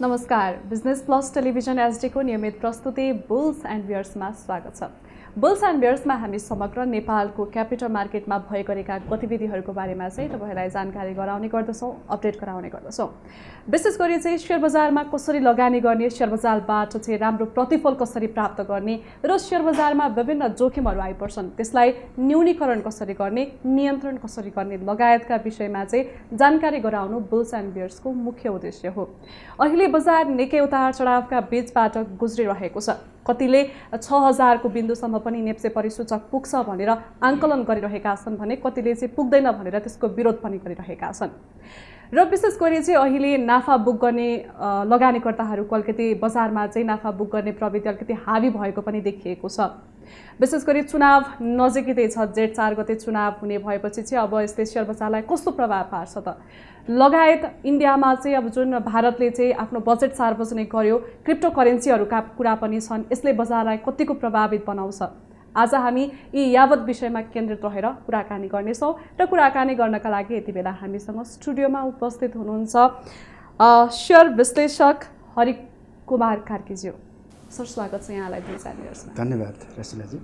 नमस्कार, business plus television एसडीको नियमित प्रस्तुति बुल्स एन्ड बियर्समा स्वागत छ। बुल्स एन्ड बियर्समा हामी समग्र नेपालको क्यापिटल मार्केटमा भए गरेका गतिविधिहरूको बारेमा चाहिँ तपाईहरुलाई जानकारी गराउने गर्दछौँ, अपडेट गराउने गर्दछौँ। विशेष गरी चाहिँ शेयर बजारमा कसरी लगानी गर्ने, शेयर बजारबाट चाहिँ राम्रो प्रतिफल कसरी प्राप्त गर्ने र शेयर बजारमा विभिन्न जोखिमहरू आइपर्छन् त्यसलाई न्यूनीकरण कसरी गर्ने, नियन्त्रण कसरी गर्ने लगायतका विषयमा चाहिँ जानकारी गराउनु बुल्स एन्ड बियर्सको मुख्य उद्देश्य हो। अहिले बजार निकै उतार चढावका बीचबाट गुज्रिरहेको छ। कतिले 6000 को बिन्दुसम्म पनि नेप्से परिसूचक पुग्छ भनेर आंकलन गरिरहेका छन् भने कतिले चाहिँ पुग्दैन भनेर त्यसको विरोध पनि गरिरहेका छन्। र विशेष गरी चाहिँ अहिले नाफा बुक गर्ने लगानीकर्ताहरूको अलिकति बजारमा चाहिँ नाफा बुक गर्ने प्रवृत्ति अलिकति हावी भएको पनि देखिएको छ। विशेष गरी चुनाव नजिकै छ, जेठ 4 गते चुनाव हुने भएपछि चाहिँ अब यसले शेयर बजारलाई कस्तो प्रभाव पार्छ त लगायत इन्डियामा चाहिँ अब जुन भारतले चाहिँ आफ्नो बजेट सार्वजनिक गर्यो, क्रिप्टो करेन्सीहरूका कुरा पनि छन्, यसले बजारलाई कतिको प्रभावित बनाउँछ। आज हामी यी यावत विषयमा केन्द्रित रहेर कुराकानी गर्नेछौँ र कुराकानी गर्नका लागि यति बेला हामीसँग स्टुडियोमा उपस्थित हुनुहुन्छ शेयर विश्लेषक हरिकुमार कार्कीज्यू। सर, स्वागत छ यहाँलाई बुल्स एन्ड बियर्समा। धन्यवाद रसिलाजी।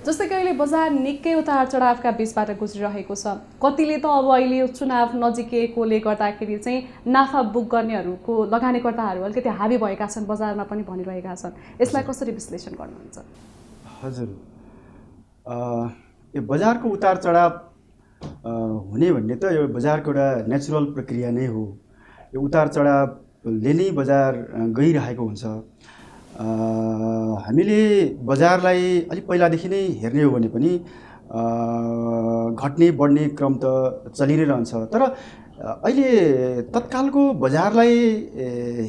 जस्तै कि अहिले बजार निकै उतार चढावका बीचबाट गुज्रिरहेको छ। कतिले त अब अहिले चुनाव नजिकेकोले गर्दाखेरि चाहिँ नाफा बुक गर्नेहरूको लगानीकर्ताहरू अलिकति हावी भएका छन् बजारमा पनि भनिरहेका छन्। यसलाई कसरी विश्लेषण गर्नुहुन्छ? हजुर, यो बजारको उतार चढाव हुने भन्ने त यो बजारको एउटा नेचुरल प्रक्रिया नै हो। यो उतार चढावले नै बजार गइरहेको हुन्छ। हामीले बजारलाई अलि पहिलादेखि नै हेर्ने हो भने पनि घट्ने बढ्ने क्रम त चलि नै रहन्छ। तर अहिले तत्कालको बजारलाई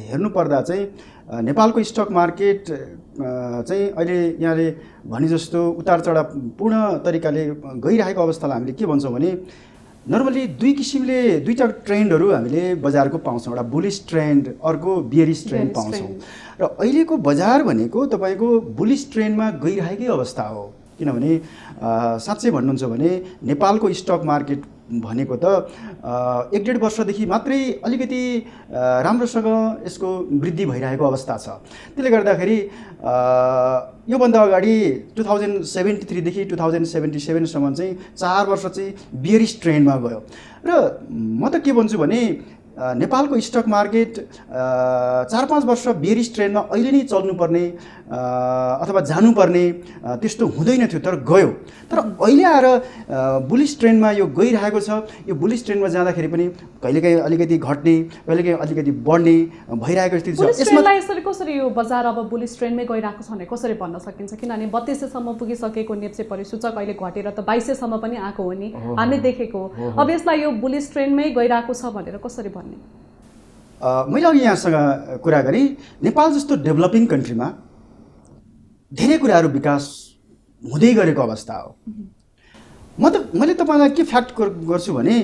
हेर्नुपर्दा चाहिँ नेपालको स्टक मार्केट चाहिँ अहिले यहाँले भने जस्तो उतार चढाव पूर्ण तरिकाले गइरहेको अवस्थालाई हामीले के भन्छौँ भने नर्मली दुईटा ट्रेन्डहरू हामीले बजारको पाउँछौँ। एउटा बुलिश ट्रेन्ड, अर्को बियरिश ट्रेन्ड पाउँछौँ। र अहिलेको बजार भनेको तपाईँको बुलिश ट्रेन्डमा गइरहेकै अवस्था हो। किनभने साँच्चै भन्नुहुन्छ भने नेपालको स्टक मार्केट भनेको त 1-1.5 वर्षदेखि मात्रै अलिकति राम्रोसँग यसको वृद्धि भइरहेको अवस्था छ। त्यसले गर्दाखेरि योभन्दा अगाडि 2073 देखि 2077 सम्म चाहिँ 4 वर्ष चाहिँ बियरिश ट्रेन्डमा गयो। र म त के भन्छु भने नेपालको स्टक मार्केट 4-5 वर्ष बियरिश ट्रेन्डमा अहिले नै चल्नुपर्ने अथवा जानुपर्ने त्यस्तो हुँदैन थियो, तर गयो। तर अहिले आएर बुलिश ट्रेन्डमा यो गइरहेको छ। यो बुलिश ट्रेन्डमा जाँदाखेरि पनि कहिलेकाहीँ अलिकति घट्ने, कहिलेकाहीँ अलिकति बढ्ने भइरहेको स्थिति छ। यसमा यसरी कसरी यो बजार अब बुलिश ट्रेन्डमै गइरहेको छ भने कसरी भन्न सकिन्छ? किनभने 3200 सम्म पुगिसकेको नेप्से परिसूचक अहिले घटेर त 2200 सम्म पनि आएको हो नि, हामीले देखेको हो। अब यसलाई यो बुलिश ट्रेन्डमै गइरहेको छ भनेर कसरी भन्ने? मैले अघि यहाँसँग कुरा गरेँ, नेपाल जस्तो डेभलपिङ कन्ट्रीमा धेरै कुराहरू विकास हुँदै गरेको अवस्था हो। मैले तपाईँलाई के फ्याक्ट गर्छु भने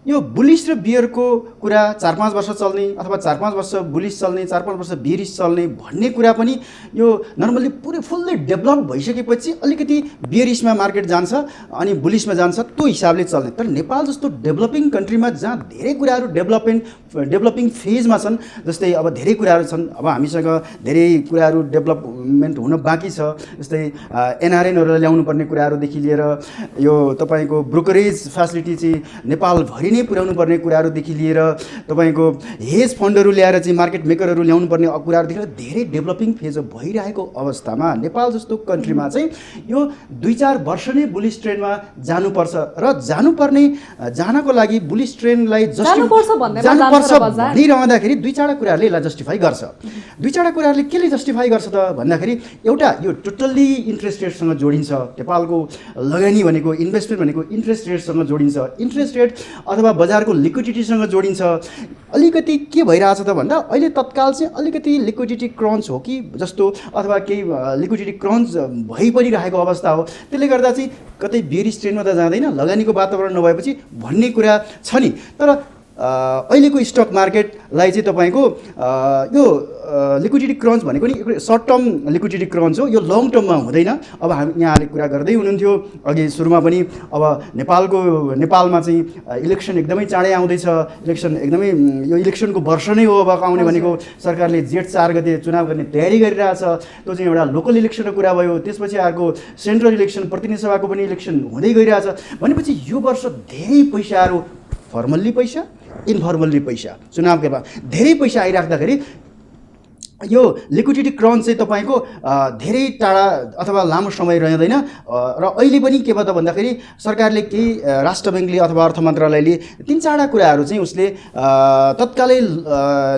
यो बुलिश र बियरको कुरा 4-5 वर्ष चल्ने अथवा 4-5 वर्ष बुलिश चल्ने, 4-5 वर्ष बियरिश चल्ने भन्ने कुरा पनि यो नर्मली पुरै फुल्ली डेभलप भइसकेपछि अलिकति बियरिशमा मार्केट जान्छ अनि बुलिशमा जान्छ, त्यो हिसाबले चल्ने। तर नेपाल जस्तो डेभलपिङ कन्ट्रीमा जहाँ धेरै कुराहरू डेभलपिङ फेजमा छन्, जस्तै अब धेरै कुराहरू छन्, अब हामीसँग धेरै कुराहरू डेभलपमेन्ट हुन बाँकी छ। जस्तै एनआरएनहरूलाई ल्याउनु पर्ने कुराहरूदेखि लिएर यो तपाईँको ब्रोकरेज फेसिलिटी चाहिँ नेपालभरि नै पुर्याउनु पर्ने कुराहरूदेखि लिएर तपाईँको हेज फन्डहरू ल्याएर चाहिँ मार्केट मेकरहरू ल्याउनु पर्ने कुराहरूदेखि लिएर धेरै डेभलपिङ फेज भइरहेको अवस्थामा नेपाल जस्तो कन्ट्रीमा चाहिँ यो 2-4 वर्ष नै बुलिश ट्रेन्डमा जानुपर्छ र जानको लागि बुलिश ट्रेन्डलाई जानुपर्छ भनिरहँदाखेरि 2-4 कुराहरूले यसलाई जस्टिफाई गर्छ। 2-4 कुराहरूले केले जस्टिफाई गर्छ त भन्दाखेरि एउटा यो टोटल्ली इन्ट्रेस्ट रेटसँग जोडिन्छ। नेपालको लगानी भनेको, इन्भेस्टमेन्ट भनेको इन्ट्रेस्ट रेटसँग जोडिन्छ। इन्ट्रेस्ट रेट अथवा बजारको लिक्विडिटीसँग जोडिन्छ। अलिकति के भइरहेछ त भन्दा अहिले तत्काल चाहिँ अलिकति लिक्विडिटी क्रन्च हो कि जस्तो अथवा केही लिक्विडिटी क्रन्च भइपरिरहेको अवस्था हो। त्यसले गर्दा चाहिँ कतै बियरिश ट्रेन्डमा त जाँदैन, लगानीको वातावरण नभएपछि भन्ने कुरा छ नि। तर अहिलेको स्टक मार्केटलाई चाहिँ तपाईँको यो लिक्विडिटी क्रन्च भनेको नि सर्ट टर्म लिक्विडिटी क्रन्च हो, यो लङ टर्ममा हुँदैन। अब हामी यहाँले कुरा गर्दै हुनुहुन्थ्यो अघि सुरुमा पनि, अब नेपालमा चाहिँ इलेक्सन एकदमै चाँडै आउँदैछ, इलेक्सन एकदमै यो इलेक्सनको वर्ष नै हो अब आउने भनेको। सरकारले जेठ 4 गते चुनाव गर्ने तयारी गरिरहेछ। त्यो चाहिँ एउटा लोकल इलेक्सनको कुरा भयो, त्यसपछि अर्को सेन्ट्रल इलेक्सन, प्रतिनिधि सभाको पनि इलेक्सन हुँदै गइरहेछ। भनेपछि यो वर्ष धेरै पैसाहरू, फर्मल्ली पैसा, इन्फर्मल्ली पैसा, चुनावको बाद धेरै पैसा आइराख्दाखेरि यो लिक्विडिटी क्रन्च चाहिँ तपाईँको धेरै टाढा अथवा लामो समय रहँदैन। र अहिले पनि के भयो त भन्दाखेरि सरकारले केही राष्ट्र ब्याङ्कले अथवा अर्थ मन्त्रालयले 3-4 कुराहरू चाहिँ उसले तत्कालै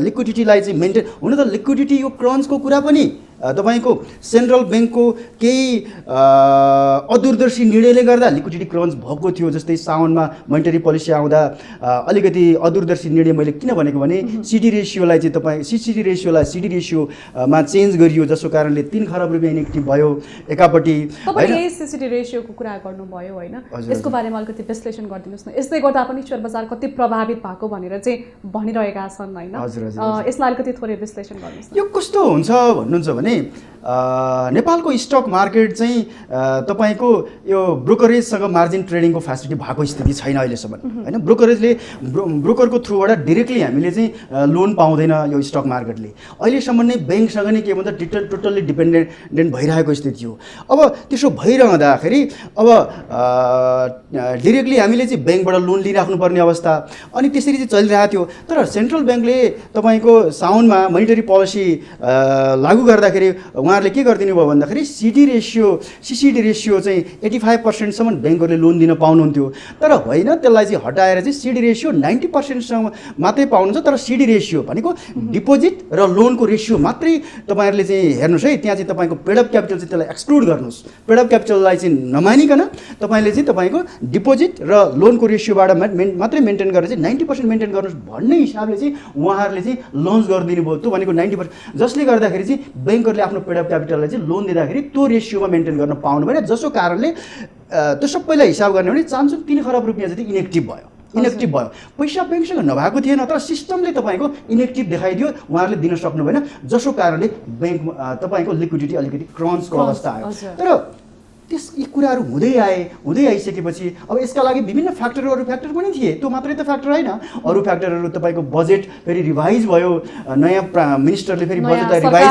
लिक्विडिटीलाई चाहिँ मेन्टेन हुन त लिक्विडिटी यो क्रन्चको कुरा पनि तपाईँको सेन्ट्रल ब्याङ्कको केही अदूरदर्शी निर्णयले गर्दा लिक्विडिटी क्रन्च भएको थियो। जस्तै साउनमा मोनिटरी पोलिसी आउँदा अलिकति अदूरदर्शी निर्णय, मैले किन भनेको भने सिडी रेसियोलाई चाहिँ तपाईँ सिसिडी रेसियोलाई सिडी रेसियोमा चेन्ज गरियो, जसको कारणले 3 खरब रुपियाँ इनेक्टिभ भयो एकापट्टि। यही सिसिडी रेसियोको कुरा गर्नुभयो होइन, यसको बारेमा अलिकति विश्लेषण गरिदिनुहोस् न। यसले गर्दा पनि सेयर बजार कति प्रभावित भएको भनेर चाहिँ भनिरहेका छन् होइन, यसलाई अलिकति थोरै विश्लेषण गर्नुहोस्। यो कस्तो हुन्छ भन्नुहुन्छ भने नेपालको स्टक मार्केट चाहिँ तपाईँको यो ब्रोकरेजसँग मार्जिन ट्रेडिङको फेसिलिटी भएको स्थिति छैन अहिलेसम्म होइन। ब्रोकरको थ्रुबाट डिरेक्टली हामीले चाहिँ लोन पाउँदैन यो स्टक मार्केटले। अहिलेसम्म नै ब्याङ्कसँग नै के भन्छ टोटल्ली डिपेन्डेन्ट भइरहेको स्थिति हो। अब त्यसो भइरहँदाखेरि अब डिरेक्टली हामीले चाहिँ ब्याङ्कबाट लोन लिइराख्नुपर्ने अवस्था, अनि त्यसरी चाहिँ चलिरहेको थियो। तर सेन्ट्रल ब्याङ्कले तपाईँको साउनमा मोनिटरी पोलिसी लागू गर्दाखेरि उहाँहरूले के गरिदिनु भयो भन्दाखेरि सिसिडी रेसियो चाहिँ 85% ब्याङ्कहरूले लोन दिन पाउनुहुन्थ्यो। तर होइन, त्यसलाई चाहिँ हटाएर चाहिँ सिडी रेसियो 90% मात्रै पाउनुहुन्छ। तर सिडी रेसियो भनेको डिपोजिट र लोनको रेसियो मात्रै तपाईँहरूले चाहिँ हेर्नुहोस् है, त्यहाँ चाहिँ तपाईँको पेड अप क्यापिटल चाहिँ त्यसलाई एक्सक्लुड गर्नुहोस्। पेड अप क्यापिटललाई चाहिँ नमानिकन तपाईँले चाहिँ तपाईँको डिपोजिट र लोनको रेसियोबाट मात्रै मेन्टेन गरेर चाहिँ 90% मेन्टेन गर्नुहोस् भन्ने हिसाबले चाहिँ उहाँहरूले चाहिँ लन्च गरिदिनु भयो। त्यो भनेको 90%, जसले गर्दाखेरि चाहिँ ब्याङ्कहरूले आफ्नो पेड अप क्यापिटललाई चाहिँ लोन दिँदाखेरि त्यो रेसियोमा मेन्टेन गर्न पाउनु भएन, जसको कारणले त्यो सबैलाई हिसाब गर्ने भने 3 खरब रुपियाँ जति इनेक्टिभ भयो। पैसा ब्याङ्कसँग नभएको थिएन, तर सिस्टमले तपाईँको इनेक्टिभ देखाइदियो, उहाँहरूले दिन सक्नु भएन, जसको कारणले ब्याङ्क तपाईँको लिक्विडिटी अलिकति क्रन्चको अवस्था आयो। तर यी कुराहरू हुँदै आइसकेपछि अब यसका लागि विभिन्न अरू फ्याक्टर पनि थिए। त्यो मात्रै त फ्याक्टर होइन, अरू फ्याक्टरहरू तपाईँको बजेट फेरि रिभाइज भयो, नयाँ मिनिस्टरले फेरि बजेटलाई रिभाइज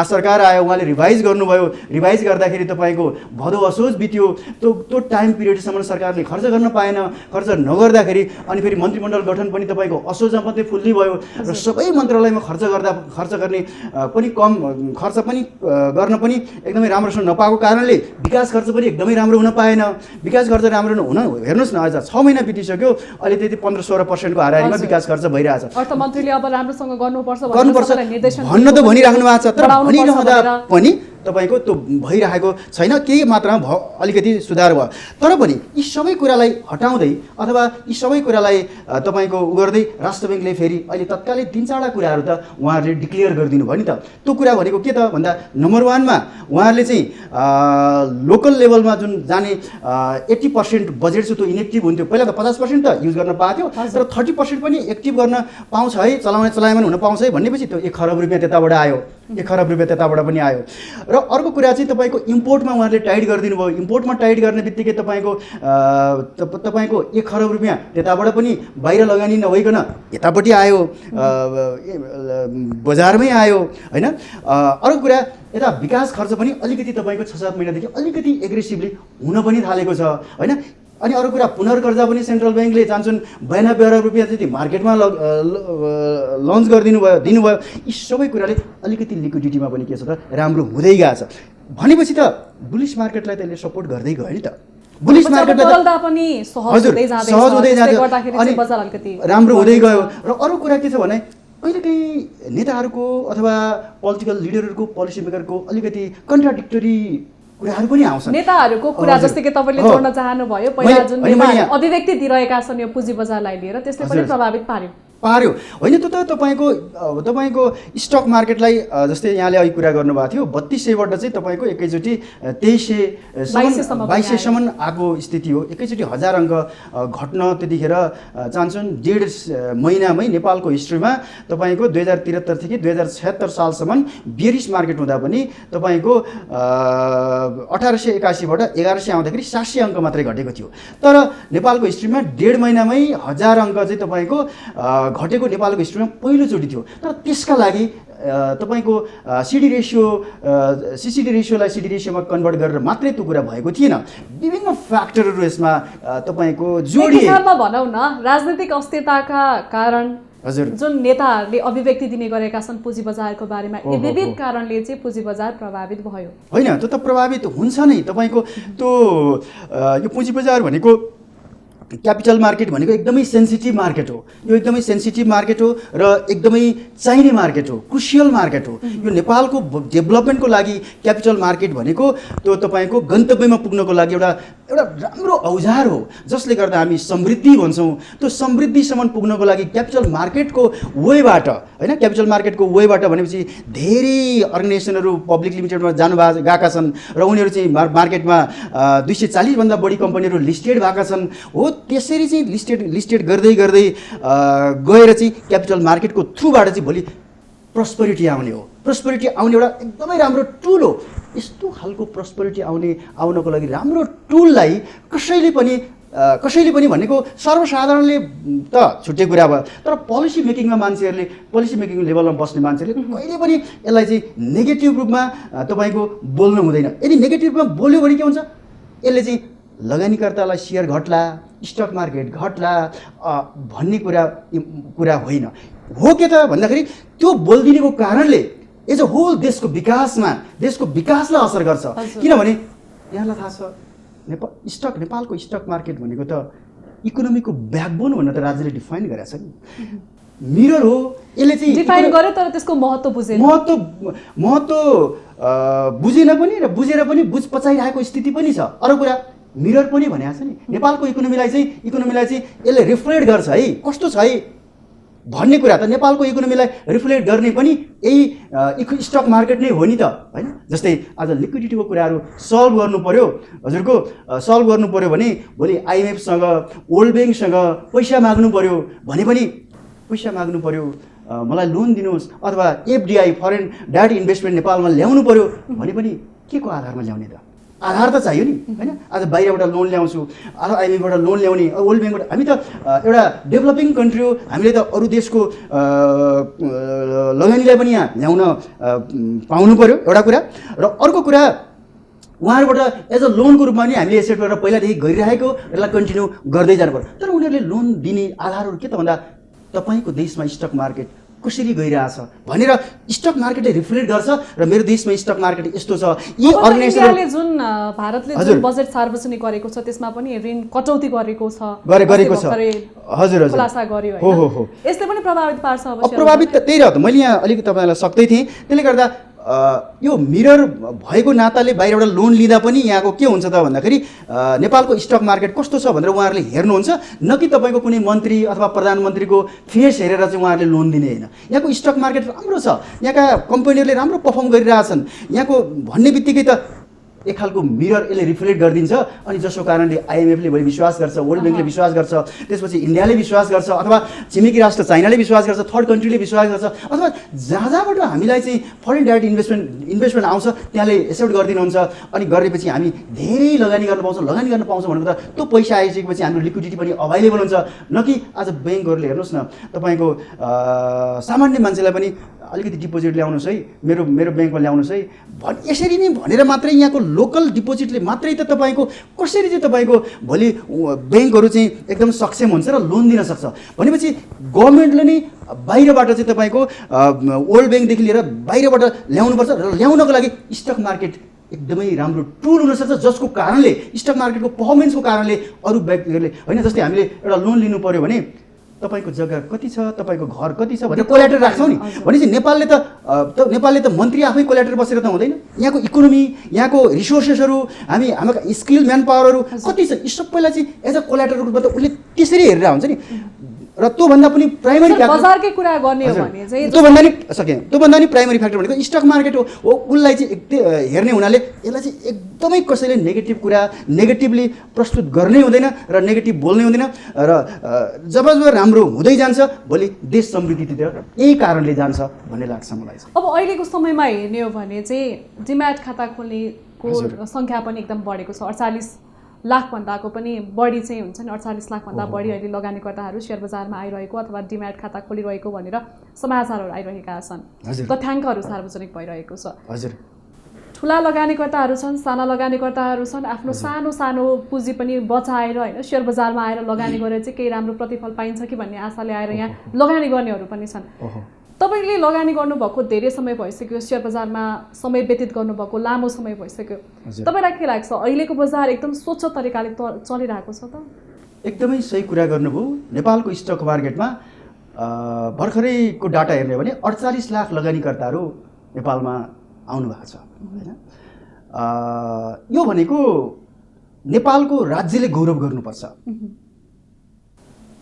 सरकार आयो, उहाँले रिभाइज गर्नुभयो। रिभाइज गर्दाखेरि तपाईँको भदौ असोज बित्यो, त्यो टाइम पिरियडसम्म सरकारले खर्च गर्न पाएन। खर्च नगर्दाखेरि अनि फेरि मन्त्रीमण्डल गठन पनि तपाईँको असोजमा मात्रै फुल्ली भयो र सबै मन्त्रालयमा खर्च गर्ने पनि कम, खर्च पनि गर्न पनि एकदमै राम्रोसँग नपाएको कारणले विकास खर्च पनि एकदमै राम्रो हुन पाएन। विकास खर्च राम्रो हुन हेर्नुहोस् न, आज 6 महिना बितिसक्यो, अहिले त्यति 15-16% हाराहारीमा विकास खर्च भइरहेछ। अर्थमन्त्रीले अब राम्रोसँग गर्नुपर्छ भन्न त भनिराख्नु भएको छ, तर भनिरहँदा पनि तपाईँको त्यो भइरहेको छैन। केही मात्रामा अलिकति सुधार भयो। तर पनि यी सबै कुरालाई हटाउँदै अथवा यी सबै कुरालाई तपाईँको गर्दै राष्ट्र ब्याङ्कले फेरि अहिले तत्कालै 3-4 कुराहरू त उहाँहरूले डिक्लेयर गरिदिनु भयो नि त। त्यो कुरा भनेको के त भन्दा, नम्बर 1मा उहाँहरूले चाहिँ लोकल लेभलमा जुन जाने 80% बजेट छ त्यो इनेक्टिभ हुन्थ्यो। पहिला त 50% त युज गर्न पाएको थियो, तर 30% पनि एक्टिभ गर्न पाउँछ है, चलायमान हुन पाउँछ है भन्नेपछि त्यो 1 खरब रुपियाँ त्यताबाट आयो, 1 खरब रुपियाँ त्यताबाट पनि आयो। र अर्को कुरा चाहिँ तपाईँको इम्पोर्टमा उहाँहरूले टाइट गरिदिनु भयो। इम्पोर्टमा टाइट गर्ने बित्तिकै तपाईँको 1 खरब रुपियाँ त्यताबाट पनि बाहिर लगानी नभइकन यतापट्टि आयो, बजारमै आयो होइन। अर्को कुरा, यता विकास खर्च पनि अलिकति तपाईँको 6-7 महिनादेखि अलिकति एग्रेसिभली हुन पनि थालेको छ होइन। अनि अरू कुरा, पुनर्कर्जा पनि सेन्ट्रल ब्याङ्कले चाहन्छन् 92 अरब रुपियाँ जति मार्केटमा लन्च दिनुभयो। यी सबै कुराले अलिकति लिक्विडिटीमा पनि के छ त राम्रो हुँदै गएको छ। भनेपछि त बुलिस मार्केटलाई त यसले सपोर्ट गर्दै गयो नि त। बुलिस मार्केटलाई पनि सहज हुँदै जाँदै अनि राम्रो हुँदै गयो। र अरू कुरा के छ भने, कहिलेकाहीँ नेताहरूको अथवा पोलिटिकल लिडरहरूको, पोलिसी मेकरको अलिकति कन्ट्राडिक्टरी कुराहरू पनि आउँछन्। नेताहरूको कुरा जस्तै कि तपाईँले जोड्न चाहनुभयो, पहिला जुन अभिव्यक्ति दिइरहेका छन् यो पुँजी बजारलाई लिएर, त्यसले पनि प्रभावित पार्यो। पार्यो होइन। त्यो त तपाईँको स्टक मार्केटलाई जस्तै यहाँले अघि कुरा गर्नुभएको थियो 3200बाट चाहिँ तपाईँको एकैचोटि 2200सम्म आएको स्थिति हो। एकैचोटि 1000 अङ्क घट्न त्यतिखेर चाहन्छन् 1.5 महिनामै नेपालको हिस्ट्रीमा तपाईँको 2073 देखि 2076 सालसम्म बेरिस मार्केट हुँदा पनि तपाईँको 1881बाट 1100 आउँदाखेरि 700 अङ्क मात्रै घटेको थियो। तर नेपालको हिस्ट्रीमा 1.5 महिनामै 1000 अङ्क चाहिँ तपाईँको घटेको नेपालको हिस्ट्रीमा पहिलोचोटि थियो। तर त्यसका लागि तपाईँको सिडी रेसियोलाई सिडी रेसियोमा कन्भर्ट गरेर मात्रै त्यो कुरा भएको थिएन। विभिन्न फ्याक्टरहरू यसमा तपाईँको जोडिए। भनौँ न राजनीतिक अस्थिरताका कारण हजुर जुन नेताहरूले अभिव्यक्ति दिने गरेका छन् पुँजी बजारको बारेमा, यी विविध कारणले चाहिँ पुँजी बजार प्रभावित भयो। होइन त्यो त प्रभावित हुन्छ नै। तपाईँको त्यो यो पुँजी बजार भनेको क्यापिटल मार्केट भनेको एकदमै सेन्सिटिभ मार्केट हो। यो एकदमै सेन्सिटिभ मार्केट हो र एकदमै चाहिने मार्केट हो, क्रुसियल मार्केट हो। यो नेपालको डेभलपमेन्टको लागि क्यापिटल मार्केट भनेको त्यो तपाईँको गन्तव्यमा पुग्नको लागि एउटा राम्रो औजार हो, जसले गर्दा हामी समृद्धि भन्छौँ। त्यो समृद्धिसम्म पुग्नको लागि क्यापिटल मार्केटको वेबाट होइन, क्यापिटल मार्केटको वेबाट भनेपछि धेरै अर्गनाइजेसनहरू पब्लिक लिमिटेडमा गएका छन् र उनीहरू चाहिँ मार्केटमा 240 भन्दा बढी कम्पनीहरू लिस्टेड भएका छन् हो। त्यसरी चाहिँ लिस्टेड गर्दै गएर चाहिँ क्यापिटल मार्केटको थ्रुबाट चाहिँ भोलि प्रस्पेरिटी आउने हो। प्रस्पेरिटी आउने एउटा एकदमै राम्रो टुल हो। यस्तो खालको प्रस्पेरिटी आउनको लागि राम्रो टुललाई कसैले पनि भनेको सर्वसाधारणले त छुट्टै कुरा भयो, तर पोलिसी मेकिङ लेभलमा बस्ने मान्छेहरूले कहिले पनि यसलाई चाहिँ नेगेटिभ रूपमा तपाईँको बोल्नु हुँदैन। यदि नेगेटिभ रूपमा बोल्यो भने के हुन्छ, यसले चाहिँ लगानीकर्तालाई सेयर घट्ला, स्टक मार्केट घट्ला भन्ने कुरा होइन हो। के त भन्दाखेरि त्यो बोलिदिनेको कारणले एज अ होल देशको विकासलाई असर गर्छ। किनभने यहाँलाई थाहा छ नेपालको स्टक मार्केट भनेको त इकोनोमीको ब्याकबोन भनेर त राज्यले डिफाइन गरेको छ नि, मिरर हो। यसले चाहिँ डिफाइन गर्यो तर त्यसको महत्त्व बुझेन, महत्त्व बुझेन पनि र बुझेर पनि बुझ पचाइरहेको स्थिति पनि छ। अरू कुरा मिरर पनि भनेको छ नि, नेपालको इकोनोमीलाई चाहिँ यसले रिफ्लेक्ट गर्छ है, कस्तो छ है भन्ने कुरा त नेपालको इकोनोमीलाई रिफ्लेक्ट गर्ने पनि यही स्टक मार्केट नै हो नि त होइन। जस्तै आज लिक्विडिटीको कुराहरू सल्भ गर्नु पर्यो हजुरको, सल्भ गर्नु पर्यो भने भोलि आइएमएफसँग वर्ल्ड ब्याङ्कसँग पैसा माग्नु पर्यो भने पनि पैसा माग्नु पर्यो, मलाई लोन दिनुहोस्, अथवा एफडिआई फरेन डाइरेक्ट इन्भेस्टमेन्ट नेपालमा ल्याउनु पर्यो भने पनि के को आधारमा ल्याउने त? आधार त चाहियो नि होइन। आज बाहिरबाट लोन ल्याउँछु, अथवा आइएमएफबाट लोन ल्याउने, वर्ल्ड ब्याङ्कबाट। हामी त एउटा डेभलपिङ कन्ट्री हो, हामीले त अरू देशको लगानीलाई पनि यहाँ ल्याउन पाउनु पर्यो एउटा कुरा। र अर्को कुरा उहाँहरूबाट एज अ लोनको रूपमा नि हामीले एसेट गरेर पहिलादेखि गरिरहेको यसलाई कन्टिन्यू गर्दै जानु पर्यो। तर उनीहरूले लोन दिने आधारहरू के त भन्दा तपाईँको देशमा स्टक मार्केट कसरी गइरहेछ भनेर स्टक मार्केटले रिफ्लेक्ट गर्छ र मेरो देशमा स्टक मार्केट यस्तो छ। यी अर्गनाइजेसनले जुन भारतले जुन बजेट सार्वजनिक गरेको छ त्यसमा पनि ऋण कटौती गरेको छ हजुर खुलासा गर्यो हो हो हो। यसले पनि प्रभावित पार्छ। प्रभावित त त्यही हो त, मैले यहाँ अलिकति तपाईँलाई सक्दै थिएँ। त्यसले गर्दा यो मिरर भएको नाताले बाहिरबाट लोन लिँदा पनि यहाँको के हुन्छ त भन्दाखेरि नेपालको स्टक मार्केट कस्तो छ भनेर उहाँहरूले हेर्नुहुन्छ, न कि तपाईँको कुनै मन्त्री अथवा प्रधानमन्त्रीको फेस हेरेर चाहिँ उहाँहरूले लोन दिने होइन। यहाँको स्टक मार्केट राम्रो छ, यहाँका कम्पनीहरूले राम्रो पर्फर्म गरिरहेछन्। यहाँको भन्ने बित्तिकै त एक खालको मिरर यसले रिफ्लेक्ट गरिदिन्छ। अनि जसको कारणले आइएमएफले भोलि विश्वास गर्छ, वर्ल्ड ब्याङ्कले विश्वास गर्छ, त्यसपछि इन्डियाले विश्वास गर्छ, अथवा छिमेकी राष्ट्र चाइनाले विश्वास गर्छ, थर्ड कन्ट्रीले विश्वास गर्छ, अथवा जहाँबाट हामीलाई चाहिँ फरेन डाइरेक्ट इन्भेस्टमेन्ट आउँछ त्यहाँले एक्सेप्ट गरिदिनुहुन्छ। अनि गरेपछि हामी धेरै लगानी गर्न पाउँछौँ भनेको त त्यो पैसा आइसकेपछि हाम्रो लिक्विडिटी पनि अभाइलेबल हुन्छ। न कि आज ब्याङ्कहरूले हेर्नुहोस् न, तपाईँको सामान्य मान्छेलाई पनि अलिकति डिपोजिट ल्याउनुहोस् है, मेरो ब्याङ्कमा ल्याउनुहोस् है यसरी नै भनेर मात्रै यहाँको लोकल डिपोजिटले मात्रै त तपाईँको कसरी चाहिँ तपाईँको भोलि ब्याङ्कहरू चाहिँ एकदम सक्षम हुन्छ र लोन दिन सक्छ भनेपछि गभर्मेन्टले नै बाहिरबाट चाहिँ तपाईँको वर्ल्ड ब्याङ्कदेखि लिएर बाहिरबाट ल्याउनुपर्छ। र ल्याउनको लागि स्टक मार्केट एकदमै राम्रो टुल हुनसक्छ, जसको कारणले स्टक मार्केटको पर्फर्मेन्सको कारणले अरू व्यक्तिहरूले होइन, जस्तै हामीले एउटा लोन लिनु पऱ्यो भने तपाईँको जग्गा कति छ, तपाईँको घर कति छ भनेर कोल्याटर राख्छौँ नि। भनेपछि नेपालले त मन्त्री आफै कोल्याटर बसेर त हुँदैन। यहाँको इकोनोमी, यहाँको रिसोर्सेसहरू, हाम्रो स्किल म्यान पावरहरू कति छ, यी सबैलाई चाहिँ एज अ कोल्याटरको रूपमा त उसले त्यसरी हेरेर हुन्छ नि। र त्योभन्दा पनि प्राइमरी बजारकै कुरा गर्ने हो भने चाहिँ त्योभन्दा नि सकेँ त्योभन्दा नि प्राइमरी फ्याक्टर भनेको स्टक मार्केट हो उसलाई चाहिँ हेर्ने हुनाले यसलाई चाहिँ एकदमै कसैले नेगेटिभ कुरा नेगेटिभली प्रस्तुत गर्नै हुँदैन र नेगेटिभ बोल्नै हुँदैन र जब राम्रो हुँदै जान्छ भोलि देश समृद्धितिर यही कारणले जान्छ भन्ने लाग्छ मलाई चाहिँ। अब अहिलेको समयमा हेर्ने हो भने चाहिँ डिम्याट खाता खोल्नेको सङ्ख्या पनि एकदम बढेको छ। 48 लाखभन्दाको पनि बढी चाहिँ हुन्छ नि, 48 लाखभन्दा बढी अहिले लगानीकर्ताहरू सेयर बजारमा आइरहेको अथवा डिम्याट खाता खोलिरहेको भनेर समाचारहरू आइरहेका छन्, तथ्याङ्कहरू सार्वजनिक भइरहेको छ। हजुर, ठुला लगानीकर्ताहरू छन्, साना लगानीकर्ताहरू छन्, आफ्नो सानो सानो पुँजी पनि बचाएर होइन सेयर बजारमा आएर लगानी गरेर चाहिँ केही राम्रो प्रतिफल पाइन्छ कि भन्ने आशाले आएर यहाँ लगानी गर्नेहरू पनि छन्। तपाईँले लगानी गर्नुभएको धेरै समय भइसक्यो, सेयर बजारमा समय व्यतीत गर्नुभएको लामो समय भइसक्यो, तपाईँलाई के लाग्छ अहिलेको बजार एकदम स्वच्छ तरिकाले चलिरहेको छ त? एकदमै सही कुरा गर्नुभयो। नेपालको स्टक मार्केटमा भर्खरैको डाटा हेर्ने हो भने 48 लाख लगानीकर्ताहरू नेपालमा आउनु भएको छ होइन। यो भनेको नेपालको राज्यले गौरव गर्नुपर्छ।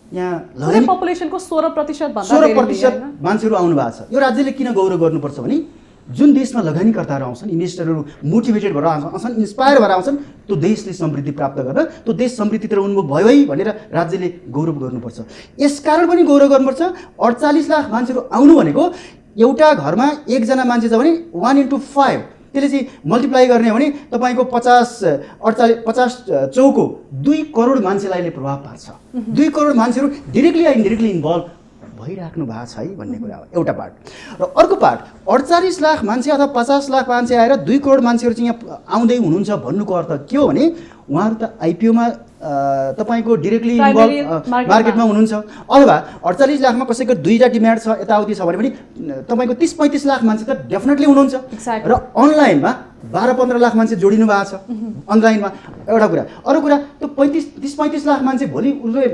यहाँ पपुलेसनको 16% मान्छेहरू आउनु भएको छ। यो राज्यले किन गौरव गर्नुपर्छ भने जुन देशमा लगानीकर्ताहरू आउँछन्, इन्भेस्टरहरू मोटिभेटेड भएर आउँछन्, इन्सपायर भएर आउँछन्, त्यो देशले समृद्धि प्राप्त गर्न, त्यो देश समृद्धितिर उन्मुख भयो है भनेर राज्यले गौरव गर्नुपर्छ। यसकारण पनि गौरव गर्नुपर्छ। 48 लाख मान्छेहरू आउनु भनेको एउटा घरमा एकजना मान्छे छ भने 1/5 त्यसले चाहिँ मल्टिप्लाई गर्ने हो भने तपाईँको 50 चौको 2 करोड मान्छेलाई यसले प्रभाव पार्छ। 2 करोड मान्छेहरू डिरेक्टली या इन्डिरेक्टली इन्भल्भ भइराख्नु भएको छ है भन्ने कुरा हो एउटा पार्ट। र अर्को पार्ट 48 लाख मान्छे अथवा 50 लाख मान्छे आएर 2 करोड मान्छेहरू चाहिँ यहाँ आउँदै हुनुहुन्छ भन्नुको अर्थ के हो भने उहाँहरू त आइपिओमा तपाईँको डिरेक्टली इन्भल्भ मार्केटमा हुनुहुन्छ, अथवा 48 लाखमा कसैको 2टा डिम्याट छ यताउति छ भने पनि तपाईँको 30-35 लाख मान्छे त डेफिनेटली हुनुहुन्छ। र अनलाइनमा 12-15 लाख मान्छे जोडिनु भएको छ अनलाइनमा, एउटा कुरा। अरू कुरा त्यो 30-35 लाख मान्छे भोलि उसले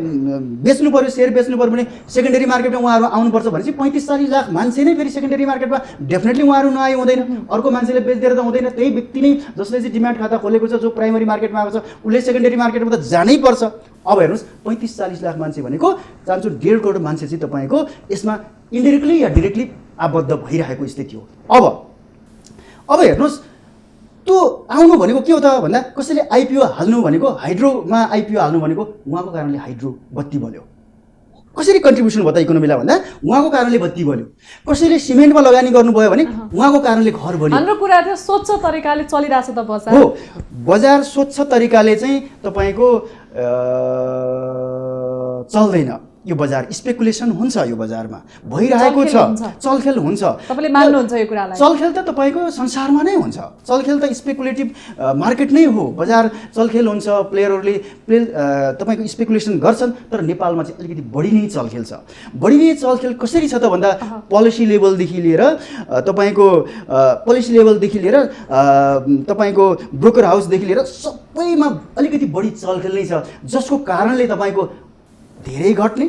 बेच्नु पऱ्यो, सेयर बेच्नु पऱ्यो भने सेकेन्डरी मार्केटमा उहाँहरू आउनुपर्छ भने चाहिँ 35-40 लाख मान्छे नै फेरि सेकेन्डरी मार्केटमा डेफिनेटली उहाँहरू नआए हुँदैन। अर्को मान्छेले बेचिदिएर त हुँदैन। त्यही व्यक्ति नै जसले चाहिँ डिम्याट खाता खोलेको छ, जो प्राइमरी मार्केटमा आएको छ, उसले सेकेन्डरी मार्केटमा त जानै पर्छ। अब हेर्नुहोस् 35-40 लाख मान्छे भनेको चान्सु 1.5 करोड मान्छे चाहिँ तपाईँको यसमा इन्डिरेक्टली या डिरेक्टली आबद्ध भइरहेको स्थिति हो। अब हेर्नुहोस् त्यो आउनु भनेको के हो त भन्दा कसैले आइपिओ हाल्नु भनेको, हाइड्रोमा आइपिओ हाल्नु भनेको उहाँको कारणले हाइड्रो बत्ती बल्यो। कसरी कन्ट्रिब्युसन भयो त इकोनोमीलाई भन्दा उहाँको कारणले बत्ती बल्यो। कसैले सिमेन्टमा लगानी गर्नुभयो भने उहाँको कारणले घर बन्यो। हाम्रो कुरा थियो स्वच्छ तरिकाले चलिरहेछ त बजार हो। बजार स्वच्छ तरिकाले चाहिँ तपाईँको चल्दैन। यो बजार स्पेकुलेसन हुन्छ, यो बजारमा भइरहेको छ, चलखेल हुन्छ। तपाईले मान्नुहुन्छ यो कुरालाई? चलखेल त तपाईँको संसारमा नै हुन्छ। चलखेल त स्पेकुलेटिभ मार्केट नै हो। बजार चलखेल हुन्छ, प्लेयरहरूले तपाईँको स्पेकुलेसन गर्छन्, तर नेपालमा चाहिँ अलिकति बढी नै चलखेल छ। बढी नै चलखेल कसरी छ त भन्दा पोलिसी लेभलदेखि लिएर तपाईँको तपाईँको ब्रोकर हाउसदेखि लिएर सबैमा अलिकति बढी चलखेल नै छ, जसको कारणले तपाईँको धेरै घट्ने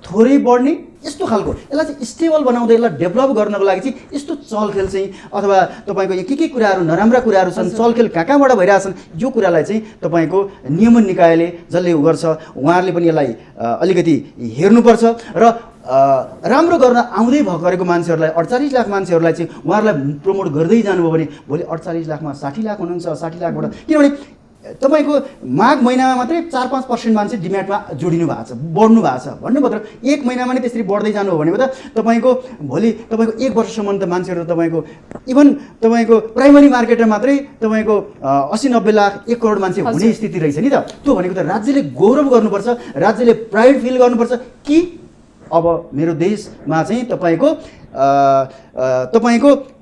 थोरै बढ्ने यस्तो खालको यसलाई चाहिँ स्टेबल बनाउँदै यसलाई डेभलप गर्नको लागि चाहिँ यस्तो चलखेल चाहिँ अथवा तपाईँको यहाँ के कुराहरू नराम्रा कुराहरू छन्, चलखेल कहाँबाट भइरहेछन्, यो कुरालाई चाहिँ तपाईँको नियमन निकायले जसले गर्छ उहाँहरूले पनि यसलाई अलिकति हेर्नुपर्छ। र राम्रो गर्न आउँदै गरेको मान्छेहरूलाई 48 लाख मान्छेहरूलाई चाहिँ उहाँहरूलाई प्रमोट गर्दै जानुभयो भने भोलि 48 लाखमा 60 लाख हुनुहुन्छ। 60 लाखबाट किनभने तपाईँको माघ महिनामा मात्रै 4-5% मान्छे डिम्याटमा जोडिनु भएको छ, बढ्नु भएको छ भन्नु मतलब 1 महिनामा नै त्यसरी बढ्दै जानु हो भनेको त तपाईँको भोलि तपाईँको 1 वर्षसम्म त मान्छेहरू तपाईँको इभन तपाईँको प्राइमरी मार्केटमा मात्रै तपाईँको 80-90 लाख 1 करोड मान्छे हुने स्थिति रहेछ नि त। त्यो भनेको त राज्यले गौरव गर्नुपर्छ, राज्यले प्राइड फिल गर्नुपर्छ कि अब मेरो देशमा चाहिँ तपाईँको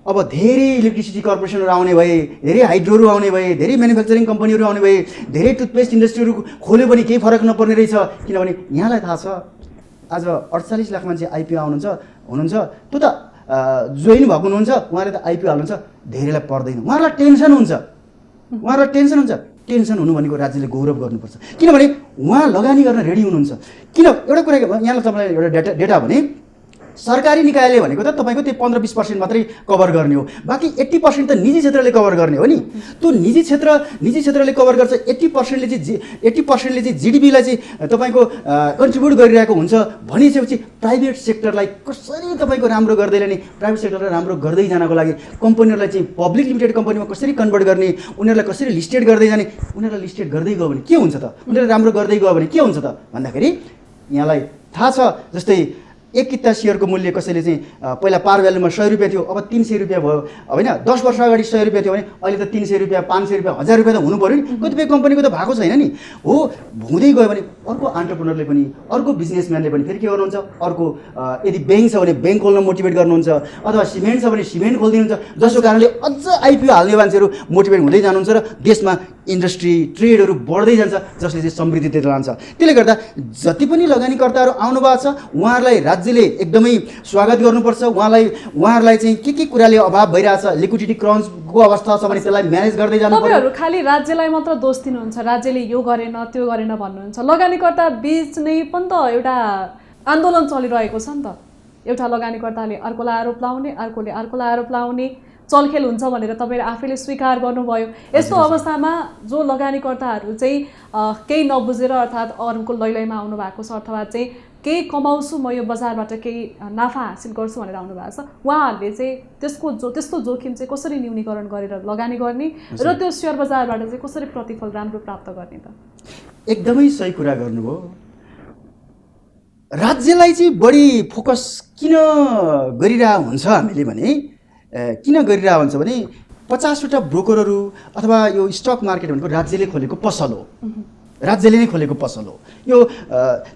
अब धेरै इलेक्ट्रिसिटी कर्पोरेसनहरू आउने भए, धेरै हाइड्रोहरू आउने भए, धेरै म्यानुफ्याक्चरिङ कम्पनीहरू आउने भए, धेरै टुथपेस्ट इन्डस्ट्रीहरू खोल्यो भने केही फरक नपर्ने रहेछ। किनभने यहाँलाई थाहा छ आज 48 लाख मान्छे आइपिओ हुनुहुन्छ, त्यो त जोइन भएको हुनुहुन्छ, उहाँले त आइपिओ हाल्नुहुन्छ, धेरैलाई पर्दैन, उहाँहरूलाई टेन्सन हुन्छ। टेन्सन हुनु भनेको राज्यले गौरव गर्नुपर्छ, किनभने उहाँ लगानी गर्न रेडी हुनुहुन्छ। किन एउटा कुरा यहाँलाई तपाईँलाई एउटा डेटा भने सरकारी निकायले भनेको त तपाईँको त्यो 15-20% मात्रै कभर गर्ने हो, बाँकी 80% त निजी क्षेत्रले कभर गर्ने हो नि। त्यो निजी क्षेत्रले कभर गर्छ। 80%ले चाहिँ जिडिपीलाई चाहिँ तपाईँको कन्ट्रिब्युट गरिरहेको हुन्छ भनिसकेपछि प्राइभेट सेक्टरलाई कसरी तपाईँको राम्रो गर्दै ल्याउने, प्राइभेट सेक्टरलाई राम्रो गर्दै जानको लागि कम्पनीहरूलाई चाहिँ पब्लिक लिमिटेड कम्पनीमा कसरी कन्भर्ट गर्ने, उनीहरूलाई कसरी लिस्टेड गर्दै जाने, उनीहरूलाई लिस्टेड गर्दै गयो भने के हुन्छ त, उनीहरूले राम्रो गर्दै गयो भने के हुन्छ त भन्दाखेरि यहाँलाई थाहा छ जस्तै एक किता सेयरको मूल्य कसैले चाहिँ पहिला पार भ्यालुमा 100 रुपियाँ थियो, अब 300 रुपियाँ भयो होइन। 10 वर्ष अगाडि 100 रुपियाँ थियो भने अहिले त 300 रुपियाँ, 500 रुपियाँ, 1000 रुपियाँ त हुनु पऱ्यो नि। कतिपय कम्पनीको त भएको छैन नि। हो, हुँदै गयो भने अर्को अन्टरप्रेनरले पनि, अर्को बिजनेसम्यानले पनि फेरि के गर्नुहुन्छ, अर्को यदि ब्याङ्क छ भने ब्याङ्क खोल्न मोटिभेट गर्नुहुन्छ, अथवा सिमेन्ट छ भने सिमेन्ट खोलिदिनुहुन्छ, जसको कारणले अझ आइपिओ हाल्ने मान्छेहरू मोटिभेट हुँदै जानुहुन्छ र देशमा इन्डस्ट्री ट्रेडहरू बढ्दै जान्छ, जसले चाहिँ समृद्धितिर लान्छ। त्यसले गर्दा जति पनि लगानीकर्ताहरू आउनुभएको छ उहाँहरूलाई राज्यले एकदमै स्वागत गर्नुपर्छ। उहाँहरूलाई चाहिँ के कुराले अभाव भइरहेछ, लिक्विडिटी क्रन्चको अवस्था छ भने त्यसलाई म्यानेज गर्दै जानु पर्यो। तपाईँहरू खालि राज्यलाई मात्र दोष दिनुहुन्छ, राज्यले यो गरेन त्यो गरेन भन्नुहुन्छ। लगानीकर्ता बीच नै पनि त एउटा आन्दोलन चलिरहेको छ नि त। एउटा लगानीकर्ताले अर्कोलाई आरोप लाउने, अर्कोले अर्कोलाई आरोप लाउने चलखेल हुन्छ भनेर तपाईँले आफैले स्वीकार गर्नुभयो। यस्तो अवस्थामा जो लगानीकर्ताहरू चाहिँ केही नबुझेर अर्थात् अरूको लैलैमा आउनु भएको छ, अथवा चाहिँ केही कमाउँछु म यो बजारबाट केही नाफा हासिल गर्छु भनेर आउनु भएको छ, उहाँहरूले चाहिँ त्यस्तो जोखिम चाहिँ कसरी न्यूनीकरण गरेर लगानी गर्ने र त्यो सेयर बजारबाट चाहिँ कसरी प्रतिफल राम्रो प्राप्त गर्ने त? एकदमै सही कुरा गर्नुभयो। राज्यलाई चाहिँ बढी फोकस किन गरिरहेको हुन्छ हामीले भने, किन गरिरहेको हुन्छ भने 50वटा ब्रोकरहरू अथवा यो स्टक मार्केट भनेको राज्यले खोलेको पसल हो, राज्यले नै खोलेको पसल हो। यो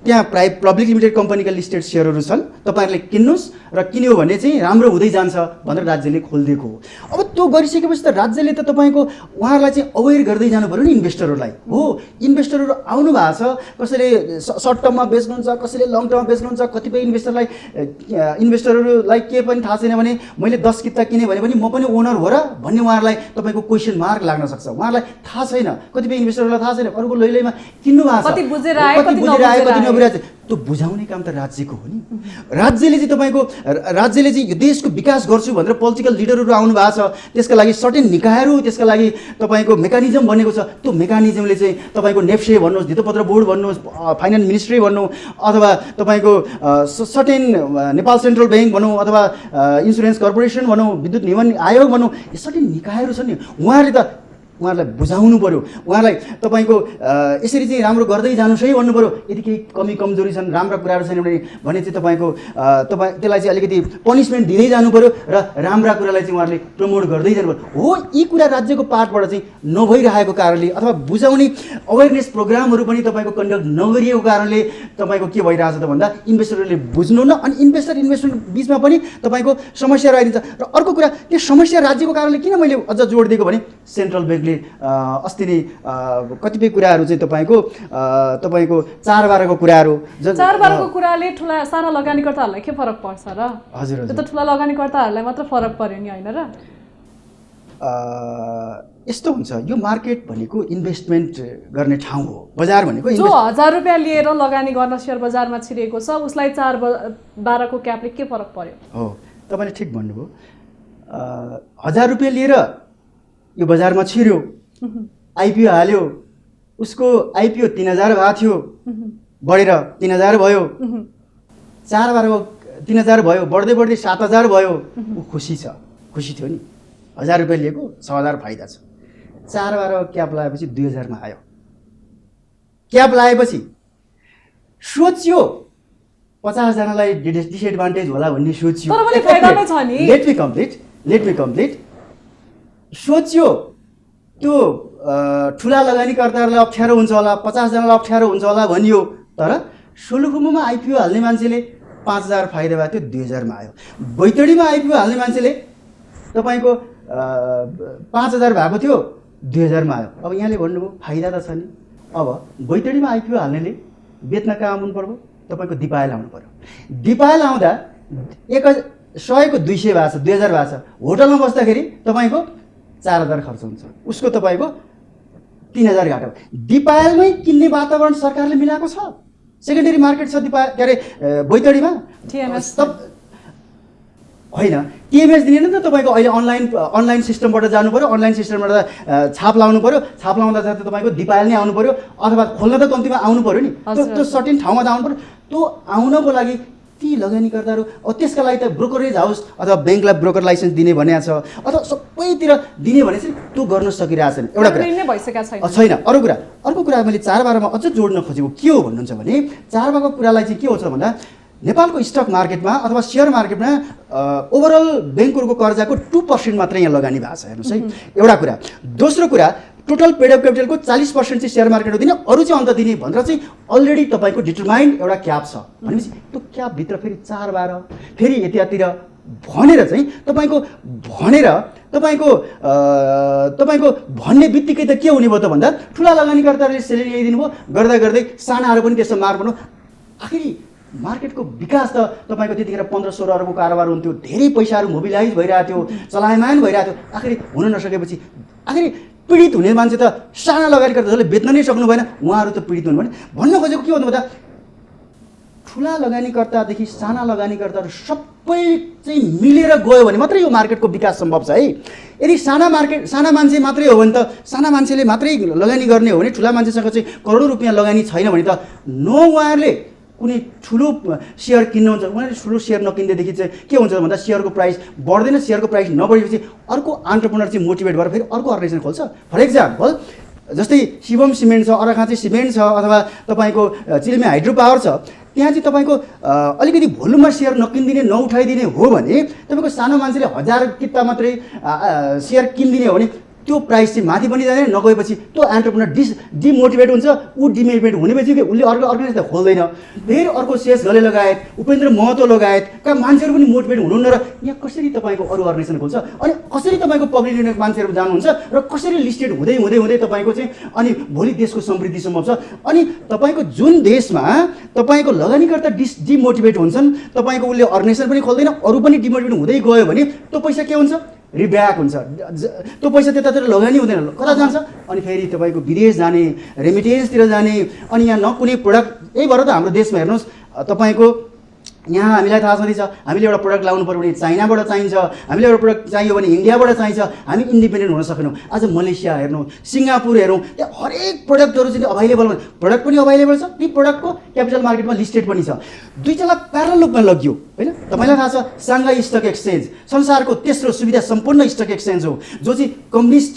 त्यहाँ पब्लिक लिमिटेड कम्पनीका लिस्टेड सेयरहरू छन्, तपाईँहरूले किन्नुहोस् र किन्यो भने चाहिँ राम्रो हुँदै जान्छ भनेर राज्यले खोलिदिएको हो। अब त्यो गरिसकेपछि त राज्यले त तपाईँको उहाँहरूलाई चाहिँ अवेर गर्दै जानु पऱ्यो नि इन्भेस्टरहरूलाई। हो, इन्भेस्टरहरू आउनु भएको छ, कसैले सर्ट टर्ममा बेच्नुहुन्छ, कसैले लङ टर्ममा बेच्नुहुन्छ। कतिपय इन्भेस्टरहरूलाई के पनि थाहा छैन भने मैले 10 किता किनेँ भने पनि म पनि ओनर हो र भन्ने उहाँहरूलाई तपाईँको क्वेसन मार्क लाग्न सक्छ। उहाँहरूलाई थाहा छैन, कतिपय इन्भेस्टरहरूलाई थाहा छैन, अरूको लैलैमा किन्नु भएको छ, कति बुझेर आयो कति नबुझेर त्यो बुझाउने काम त राज्यको हो नि। राज्यले चाहिँ यो देशको विकास गर्छु भनेर पोलिटिकल लिडरहरू आउनु भएको छ, त्यसका लागि सर्टेन निकायहरू, त्यसका लागि तपाईँको मेकानिजम बनेको छ। त्यो मेकानिजमले चाहिँ तपाईँको नेप्से भन्नुहोस्, धितोपत्र बोर्ड भन्नुहोस्, फाइनेन्स मिनिस्ट्री भन्नु, अथवा तपाईँको सर्टेन नेपाल सेन्ट्रल ब्याङ्क भनौँ, अथवा इन्सुरेन्स कर्पोरेसन भनौँ, विद्युत नियमन आयोग भनौँ, यो सर्टेन निकायहरू छन् नि। उहाँहरूलाई बुझाउनु पऱ्यो, उहाँहरूलाई तपाईँको यसरी चाहिँ राम्रो गर्दै जानुहोस् है भन्नु पऱ्यो। यदि केही कमी कमजोरी छन्, राम्रा कुराहरू छैन भने चाहिँ त्यसलाई चाहिँ अलिकति पनिसमेन्ट दिँदै जानु पऱ्यो र राम्रा कुरालाई चाहिँ उहाँहरूले प्रमोट गर्दै जानु पऱ्यो। हो, यी कुरा राज्यको पार्टबाट चाहिँ नभइरहेको कारणले अथवा बुझाउने अवेरनेस प्रोग्रामहरू पनि तपाईँको कन्डक्ट नगरिएको कारणले तपाईँको के भइरहेछ त भन्दा इन्भेस्टरहरूले बुझ्नुहुन्न, अनि इन्भेस्टमेन्ट बिचमा पनि तपाईँको समस्या रहिदिन्छ। र अर्को कुरा, त्यो समस्या राज्यको कारणले किन मैले अझ जोड दिएको भने सेन्ट्रल ब्याङ्क अस्ति नै कतिपय कुराहरू चाहिँ तपाईँको 4-12को कुराहरू, 4-12को कुराले ठुला साना लगानीकर्ताहरूलाई के फरक पर्छ र? हजुर, त्यो त ठुला लगानीकर्ताहरूलाई मात्र फरक पर्यो नि, होइन र? यस्तो हुन्छ, यो मार्केट भनेको इन्भेस्टमेन्ट गर्ने ठाउँ हो। बजार भनेको जो 1000 रुपियाँ लिएर लगानी गर्न सेयर बजारमा छिरेको छ उसलाई 4-12को क्यापले के फरक पर्यो? हो, तपाईँले ठिक भन्नुभयो। 1000 रुपियाँ लिएर यो बजारमा छिर्यो, आइपिओ हाल्यो, उसको आइपिओ 3000 भएको थियो, बढेर 3000 भयो, 4-12को 3000 भयो, बढ्दै बढ्दै 7000 भयो, ऊ खुसी थियो नि। 1000 रुपियाँ लिएको 6000 फाइदा छ। 4-12को क्याप लगाएपछि 2000मा आयो। क्याप लगाएपछि सोच्यो 50 जनालाई डिसएडभान्टेज होला भन्ने सोच्यो। Let me complete. सोच्यो त्यो ठुला लगानीकर्ताहरूलाई अप्ठ्यारो हुन्छ होला, 50 जनालाई अप्ठ्यारो हुन्छ होला भनियो, तर सोलुखुम्बुमा आइपिओ हाल्ने मान्छेले 5000 फाइदा भएको थियो, 2000मा आयो। बैतडीमा आइपिओ हाल्ने मान्छेले तपाईँको 5000 भएको थियो, 2000मा आयो। अब यहाँले भन्नुभयो फाइदा त छ नि। अब बैतडीमा आइपिओ हाल्नेले बेच्न कहाँ आउनु पर्यो? तपाईँको दिपायल आउनु पर्यो। दिपायल आउँदा 100को 200 भएको छ, 2000 भएको छ। होटलमा बस्दाखेरि तपाईँको 4000 खर्च हुन्छ, उसको तपाईँको 3000 घाटा। दिपायलमै किन्ने वातावरण सरकारले मिलाएको छ। सेकेन्डरी मार्केट छ बैतडीमा। होइन टिएमएस दिने नि त तपाईँको अहिले अनलाइन सिस्टमबाट जानु पऱ्यो, अनलाइन सिस्टमबाट छाप लाउनु पऱ्यो, छाप लाउँदा चाहिँ तपाईँको दिपायल नै आउनु पऱ्यो अथवा खोल्न त कम्तीमा आउनु पऱ्यो नि, त्यो सर्टेन ठाउँमा त आउनु पऱ्यो। त्यो आउनको लागि ती लगानीकर्ताहरू त्यसका लागि त ब्रोकरेज हाउस अथवा ब्याङ्कलाई ब्रोकर लाइसेन्स दिने भनेको छ अथवा सबैतिर दिने भने चाहिँ त्यो गर्न सकिरहेको छैन। एउटा कुरा छैन। अर्को कुरा मैले 4/12मा अझ जोड्न खोजेको के हो भन्नुहुन्छ भने 4/12को कुरालाई चाहिँ के हो छ भन्दा नेपालको स्टक मार्केटमा अथवा सेयर मार्केटमा ओभरअल ब्याङ्कहरूको कर्जाको 2% मात्रै यहाँ लगानी भएको छ हेर्नुहोस् है, एउटा कुरा। दोस्रो कुरा टोटल पेड अफ क्यापिटलको 40% चाहिँ सेयर मार्केटमा दिने, अरू चाहिँ अन्त दिने भनेर चाहिँ अलरेडी तपाईँको डिटरमाइन्ड एउटा क्याप छ भनेपछि त्यो क्यापभित्र फेरि 4/12 फेरि यतातिर भनेर चाहिँ तपाईँको भन्ने बित्तिकै त के हुने भयो त भन्दा ठुला लगानीकर्ताहरूले सेलेरी ल्याइदिनु भयो, गर्दा गर्दै सानाहरू पनि त्यसमा मार पर्नु। आखिरी मार्केटको विकास त तपाईँको त्यतिखेर 15-16 अरबको कारोबार हुन्थ्यो, धेरै पैसाहरू मोबिलाइज भइरहेको थियो, चलायमान भइरहेको थियो, आखिरी हुन नसकेपछि आखिरी पीडित हुने मान्छे त साना लगानीकर्ता जसले बेच्न नै सक्नु भएन उहाँहरू त पीडित हुनु भने भन्न खोजेको के भन्नु भन्दा ठुला लगानीकर्तादेखि साना लगानीकर्ताहरू सबै चाहिँ मिलेर गयो भने मात्रै यो मार्केटको विकास सम्भव छ है। यदि साना मान्छे मात्रै हो भने त साना मान्छेले मात्रै लगानी गर्ने हो भने ठुला मान्छेसँग चाहिँ करोडौँ रुपियाँ लगानी छैन भने त उहाँहरूले कुनै ठुलो सेयर किन्नुहुन्छ, उनीहरूले ठुलो सेयर नकिन्दैदेखि चाहिँ के हुन्छ भन्दा सेयरको प्राइस बढ्दैन, सेयरको प्राइस नबढेपछि अर्को एन्टरप्रेन्योर चाहिँ मोटिभेट भएर फेरि अर्को अर्गनाइजेसन खोल्छ। फर इक्जाम्पल जस्तै शिवम सिमेन्ट छ, अर्घाखाँची सिमेन्ट छ अथवा तपाईँको चिलिमे हाइड्रो पावर छ, त्यहाँ चाहिँ तपाईँको अलिकति भोल्युममा सेयर नकिनिदिने नउठाइदिने हो भने तपाईँको सानो मान्छेले 1000 किता मात्रै सेयर किनिदिने हो भने त्यो प्राइस चाहिँ माथि पनि जाँदैन, नगएपछि त्यो एन्टरप्रेन्योर डिमोटिभेट हुन्छ। ऊ डिमोटिभेट हुनेपछि कि उसले अर्को अर्गनाइजेसन खोल्दैन, फेरि अर्को शेष घले लगायत उपेन्द्र महतो लगायतका मान्छेहरू पनि मोटिभेट हुनुहुन्न र यहाँ कसरी तपाईँको अरू अर्गनाइजेसन खोल्छ अनि कसरी तपाईँको पब्लिक युनियनको मान्छेहरू जानुहुन्छ र कसरी लिस्टेड हुँदै हुँदै हुँदै तपाईँको चाहिँ अनि भोलि देशको समृद्धि सम्भव छ। अनि तपाईँको जुन देशमा तपाईँको लगानीकर्ता डिमोटिभेट हुन्छन्, तपाईँको उसले अर्गनाइजेसन पनि खोल्दैन, अरू पनि डिमोटिभेट हुँदै गयो भने त्यो पैसा के हुन्छ, रिब्याक हुन्छ, त्यो पैसा त्यतातिर लगानी हुँदैन, कता जान्छ अनि फेरि तपाईँको विदेश जाने, रेमिटेन्सतिर जाने। अनि यहाँ न कुनै प्रोडक्ट, यही भएर त हाम्रो देशमा हेर्नुहोस् तपाईँको यहाँ हामीलाई थाहा छँदैछ हामीले एउटा प्रोडक्ट लाउनु पऱ्यो भने चाइनाबाट चाहिन्छ, हामीले एउटा प्रोडक्ट चाहियो भने इन्डियाबाट चाहिन्छ, हामी इन्डिपेन्डेन्ट हुन सकेनौँ। आज मलेसिया हेर्नु, सिङ्गापुर हेरौँ, त्यहाँ हरेक प्रोडक्टहरू चाहिँ अभाइलेबल, प्रोडक्ट पनि अभाइलेबल छ, ती प्रोडक्टको क्यापिटल मार्केटमा लिस्टेड पनि छ, दुईटालाई प्यारल रूपमा लगियो होइन। तपाईँलाई थाहा छ साङ्घाई स्टक एक्सचेन्ज संसारको तेस्रो सुविधा सम्पन्न स्टक एक्सचेन्ज हो, जो चाहिँ कम्युनिस्ट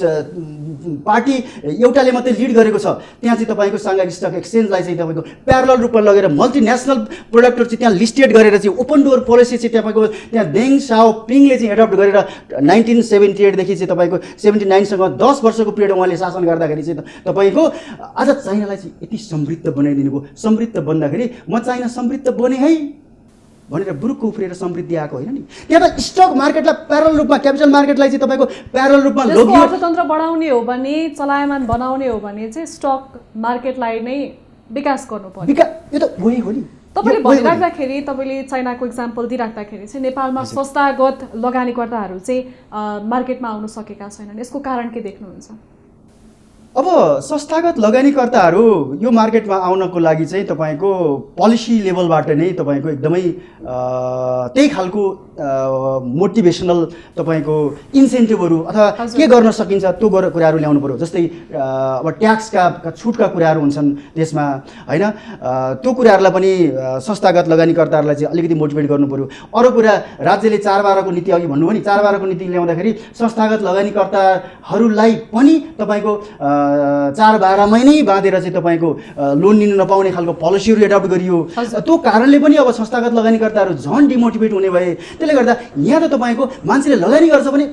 पार्टी एउटाले मात्रै लिड गरेको छ। त्यहाँ चाहिँ तपाईँको साङ्घाई स्टक एक्सचेन्जलाई चाहिँ तपाईँको प्यारल रूपमा लगेर मल्टिनेसनल प्रोडक्टहरू चाहिँ त्यहाँ लिस्टेड गरेर चाहिँ ओपन डोर पोलिसी चाहिँ तपाईँको त्यहाँ देङ साओपिङले चाहिँ एडप्ट गरेर 1978 देखि चाहिँ तपाईँको 79सँग 10 वर्षको पिरियड उहाँले शासन गर्दाखेरि चाहिँ तपाईँको आज चाइनालाई चाहिँ यति समृद्ध बनाइदिनु भयो। समृद्ध बन्दाखेरि म चाइना समृद्ध बने है भनेर बुरुक्क उफ्रिएर समृद्धि आएको होइन नि। त्यहाँ त स्टक मार्केटलाई प्यारल रूपमा, क्यापिटल मार्केटलाई चाहिँ तपाईँको प्यारल रूपमा लगियो। अर्थतन्त्र बढाउने हो भने, चलायमान बनाउने हो भने चाहिँ स्टक मार्केटलाई नै विकास गर्नु पर्यो। यो त वही हो नि। तपाईँले भनिराख्दाखेरि, तपाईँले चाइनाको इक्जाम्पल दिइराख्दाखेरि चाहिँ नेपालमा संस्थागत लगानीकर्ताहरू चाहिँ मार्केटमा आउन सकेका छैनन्, यसको कारण के देख्नुहुन्छ? अब संस्थागत लगानीकर्ताहरू यो मार्केटमा आउनको लागि चाहिँ तपाईँको पोलिसी लेभलबाट नै तपाईँको एकदमै त्यही खालको मोटिभेसनल तपाईँको इन्सेन्टिभहरू अथवा के गर्न सकिन्छ त्यो कुराहरू ल्याउनु पऱ्यो। जस्तै अब ट्याक्सका छुटका कुराहरू हुन्छन् त्यसमा होइन, त्यो कुराहरूलाई पनि संस्थागत लगानीकर्ताहरूलाई चाहिँ अलिकति मोटिभेट गर्नु पऱ्यो। अरू कुरा राज्यले 4/12को नीति अघि भन्नुभयो नि, 4/12को नीति ल्याउँदाखेरि संस्थागत लगानीकर्ताहरूलाई पनि तपाईँको 4/12मै नै बाँधेर चाहिँ तपाईँको लोन लिनु नपाउने खालको पोलिसीहरू एडप्ट गरियो। त्यो कारणले पनि अब संस्थागत लगानीकर्ताहरू झन् डिमोटिभेट हुने भए। त्यसले गर्दा यहाँ त तपाईँको मान्छेले लगानी गर्छ भने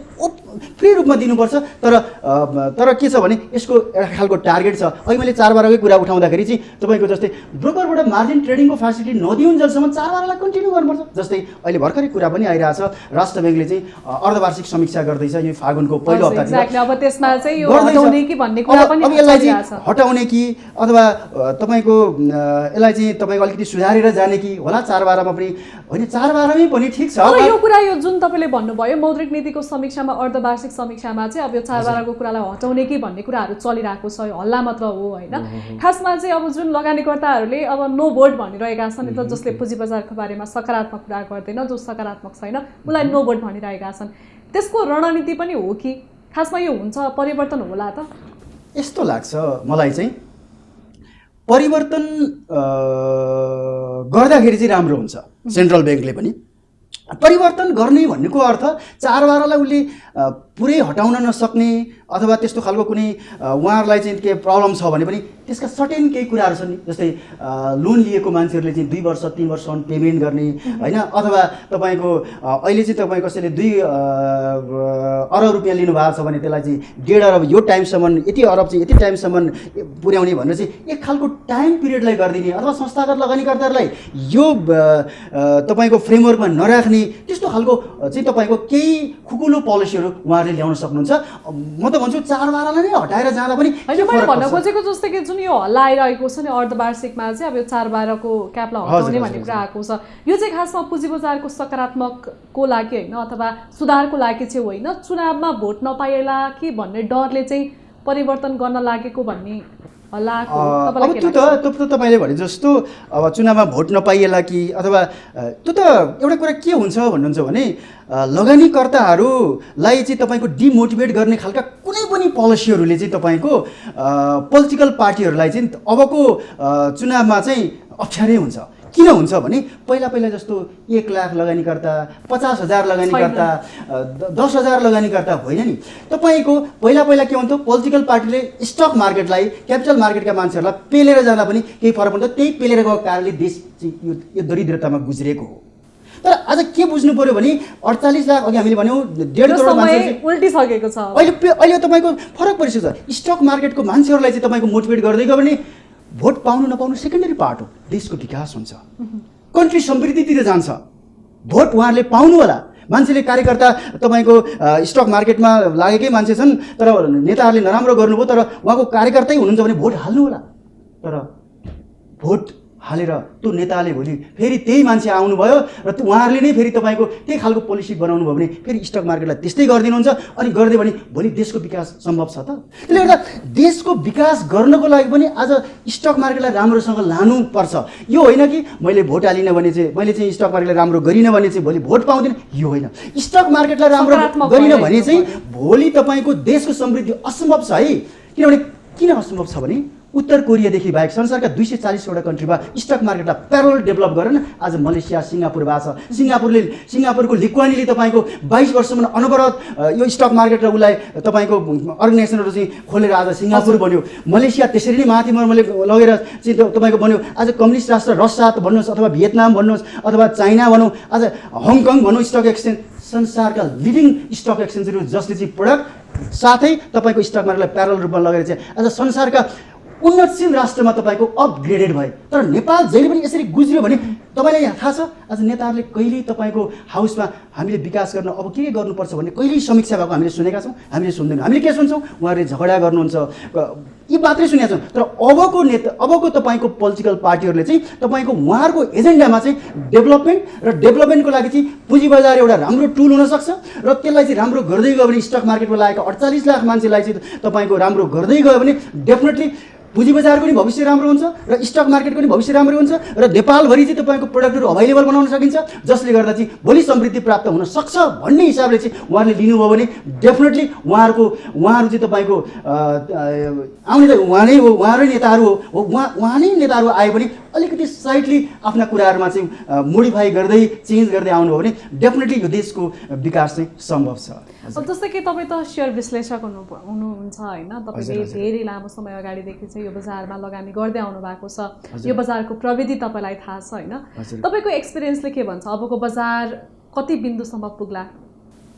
फ्री रूपमा दिनुपर्छ, तर के छ भने यसको एउटा खालको टार्गेट छ। अहिले मैले 4/12कै कुरा उठाउँदाखेरि चाहिँ तपाईँको जस्तै ब्रोकरबाट मार्जिन ट्रेडिङको फेसिलिटी नदिउन्जेलसम्म 4/12लाई कन्टिन्यू गर्नुपर्छ। जस्तै अहिले भर्खरै कुरा पनि आइरहेछ, राष्ट्र ब्याङ्कले चाहिँ अर्धवार्षिक समीक्षा गर्दैछ यो फागुनको पहिलो हप्तातिर। अब त्यसमा चाहिँ यो हटाउने कि भन्ने कुरा पनि अब यसलाई चाहिँ हटाउने कि अथवा तपाईँको यसलाई चाहिँ तपाईँको अलिकति सुधारेर जाने कि होला 4/12मा पनि होइन, 4/12मै पनि ठिक छ। यो कुरा यो जुन तपाईँले भन्नुभयो मौद्रिक नीतिको समीक्षामा अर्धवार्षिक समीक्षामा चाहिँ अब यो चाडबाडको कुरालाई हटाउने कि भन्ने कुराहरू चलिरहेको छ, यो हल्ला मात्र हो होइन। खासमा चाहिँ अब जुन लगानीकर्ताहरूले अब नो भोट भनिरहेका छन् नि त, जसले पुँजी बजारको बारेमा सकारात्मक कुरा गर्दैन, जो सकारात्मक छैन उसलाई नो भोट भनिरहेका छन्, त्यसको रणनीति पनि हो कि खासमा यो हुन्छ, परिवर्तन होला त? यस्तो लाग्छ मलाई चाहिँ परिवर्तन गर्दाखेरि चाहिँ राम्रो हुन्छ। सेन्ट्रल ब्याङ्कले पनि परिवर्तन गर्ने भन्नेको अर्थ चाडबाडलाई उसले पुरै हटाउन नसक्ने अथवा त्यस्तो खालको कुनै उहाँहरूलाई चाहिँ के प्रब्लम छ भने पनि त्यसका सर्टेन केही कुराहरू छन् नि, जस्तै लोन लिएको मान्छेहरूले चाहिँ 2 वर्ष 3 वर्षसम्म पेमेन्ट गर्ने होइन, अथवा तपाईँको अहिले चाहिँ तपाईँ कसैले 2 अरब रुपियाँ लिनुभएको छ भने त्यसलाई चाहिँ 1.5 अरब यो टाइमसम्म, यति अरब चाहिँ यति टाइमसम्म पुर्याउने भनेर चाहिँ एक खालको टाइम पिरियडलाई गरिदिने अथवा संस्थागत लगानीकर्ताहरूलाई यो तपाईँको फ्रेमवर्कमा नराख्ने त्यस्तो खालको चाहिँ तपाईँको केही खुकुलो पोलिसीहरू उहाँहरूले ल्याउन सक्नुहुन्छ। म त भन्छु चाडबाडलाई नै हटाएर जाँदा पनि मैले भन्न खोजेको जस्तै कि जुन यो हल्ला आइरहेको छ नि अर्धवार्षिकमा चाहिँ, अब यो चाडबाडको क्यापलाई हटाउने भन्ने कुरा आएको छ, यो चाहिँ खासमा पुँजी बजारको सकारात्मकको लागि होइन अथवा सुधारको लागि चाहिँ होइन, चुनावमा भोट नपाइएला कि भन्ने डरले चाहिँ परिवर्तन गर्न लागेको भन्ने हल्ला आएको? अब त्यो त तपाईँले भने जस्तो अब चुनावमा भोट नपाइएला कि अथवा त्यो त एउटा कुरा के हुन्छ भन्नुहुन्छ भने लगानीकर्ताहरूलाई चाहिँ तपाईँको डिमोटिभेट गर्ने खालका कुनै पनि पोलिसीहरूले चाहिँ तपाईँको पोलिटिकल पार्टीहरूलाई चाहिँ अबको चुनावमा चाहिँ अप्ठ्यारै हुन्छ। किन हुन्छ भने पहिला जस्तो 1 लाख लगानीकर्ता, 50,000 लगानीकर्ता, 10,000 लगानीकर्ता होइन नि। तपाईँको पहिला के हुन्थ्यो, पोलिटिकल पार्टीले स्टक मार्केटलाई, क्यापिटल मार्केटका मान्छेहरूलाई पेलेर जाँदा पनि केही फरक पर्दैन, त्यही पेलेर गएको कारणले देश यो दरिद्रतामा गुज्रेको हो। तर आज के बुझ्नु पर्यो भने 48 लाख अघि हामीले भन्यौँ 1.5 करोड मान्छे उल्टिसकेको छ। अहिले तपाईँको फरक परिसकेको छ। स्टक मार्केटको मान्छेहरूलाई चाहिँ तपाईँको मोटिभेट गर्दै गयो भने भोट पाउनु नपाउनु सेकेन्डरी पार्ट हो, देशको विकास हुन्छ, कन्ट्री समृद्धितिर जान्छ। भोट उहाँहरूले पाउनु होला। मान्छेले कार्यकर्ता तपाईँको स्टक मार्केटमा लागेकै मान्छे छन् तर नेताहरूले नराम्रो गर्नुभयो तर उहाँको कार्यकर्तै हुनुहुन्छ भने भोट हाल्नु होला। तर भोट हालेर त्यो नेताले भोलि फेरि त्यही मान्छे आउनुभयो र उहाँहरूले नै फेरि तपाईँको त्यही खालको पोलिसी बनाउनु भयो भने फेरि स्टक मार्केटलाई त्यस्तै गरिदिनुहुन्छ अनि गरिदियो भने भोलि देशको विकास सम्भव छ त। त्यसले गर्दा देशको विकास गर्नको लागि पनि आज स्टक मार्केटलाई राम्रोसँग लानुपर्छ। यो होइन कि मैले भोट हालिनँ भने चाहिँ मैले चाहिँ स्टक मार्केटलाई राम्रो गरिनँ भने चाहिँ भोलि भोट पाउँदिनँ, यो होइन। स्टक मार्केटलाई राम्रो गरिनँ भने चाहिँ भोलि तपाईँको देशको समृद्धि असम्भव छ है। किनभने किन असम्भव छ भने उत्तर कोरियादेखि बाहेक संसारका 240वटा कन्ट्रीमा स्टक मार्केटलाई प्यारल डेभलप गरेर आज मलेसिया, सिङ्गापुर भएको छ। सिङ्गापुरको लिक्वानीले तपाईँको 22 वर्षसम्म अनवरत यो स्टक मार्केट र उसलाई तपाईँको अर्गनाइजेसनहरू चाहिँ खोलेर आज सिङ्गापुर बन्यो। मलेसिया त्यसरी नै माथि मर्मले लगेर चाहिँ तपाईँको बन्यो। आज कम्युनिस्ट राष्ट्र रसिया भन्नुहोस् अथवा भियतनाम भन्नुहोस् अथवा चाइना भनौँ, आज हङकङ भनौँ, स्टक एक्सचेन्ज संसारका लिडिङ स्टक एक्सचेन्जहरू जसले चाहिँ प्रोडक्ट साथै तपाईँको स्टक मार्केटलाई प्यारल रूपमा लगेर चाहिँ आज संसारका उन्नतशील राष्ट्रमा तपाईँको अपग्रेडेड भयो। तर नेपाल जहिले पनि यसरी गुज्रियो भने तपाईँलाई यहाँ थाहा छ आज नेताहरूले कहिल्यै तपाईँको हाउसमा हामीले विकास गर्न अब के गर्नुपर्छ भन्ने कहिल्यै समीक्षा भएको हामीले सुनेका छौँ? हामीले सुन्दैनौँ। हामीले के सुन्छौँ? उहाँहरूले झगडा गर्नुहुन्छ, यी मात्रै सुनेका छौँ। तर अबको तपाईँको पोलिटिकल पार्टीहरूले चाहिँ तपाईँको उहाँहरूको एजेन्डामा चाहिँ डेभलपमेन्ट र डेभलपमेन्टको लागि चाहिँ पुँजी बजार एउटा राम्रो टुल हुनसक्छ र त्यसलाई चाहिँ राम्रो गर्दै गयो भने स्टक मार्केटमा लागेको 48 लाख मान्छेलाई चाहिँ तपाईँको राम्रो गर्दै गयो भने डेफिनेटली पुँजी बजारको नि भविष्य राम्रो हुन्छ र स्टक मार्केटको नि भविष्य राम्रो हुन्छ र नेपालभरि चाहिँ तपाईँको प्रोडक्टहरू अभाइलेबल बनाउन सकिन्छ, जसले गर्दा चाहिँ भोलि समृद्धि प्राप्त हुन सक्छ भन्ने हिसाबले चाहिँ उहाँहरूले लिनुभयो भने डेफिनेटली उहाँहरू चाहिँ तपाईँको आउने त उहाँ नै हो, उहाँहरू नेताहरू हो, उहाँ नै नेताहरू आए पनि अलिकति स्लाइटली आफ्ना कुराहरूमा चाहिँ मोडिफाई गर्दै चेन्ज गर्दै आउनुभयो भने डेफिनेटली यो देशको विकास चाहिँ सम्भव छ। जस्तै कि तपाईँ त सेयर विश्लेषक हुनुहुन्छ होइन, तपाईँले धेरै लामो समय अगाडिदेखि चाहिँ यो बजारमा लगानी गर्दै आउनु भएको छ, यो बजारको प्रविधि तपाईँलाई थाहा छ होइन, तपाईँको एक्सपिरियन्सले के भन्छ अबको बजार कति बिन्दुसम्म पुग्ला?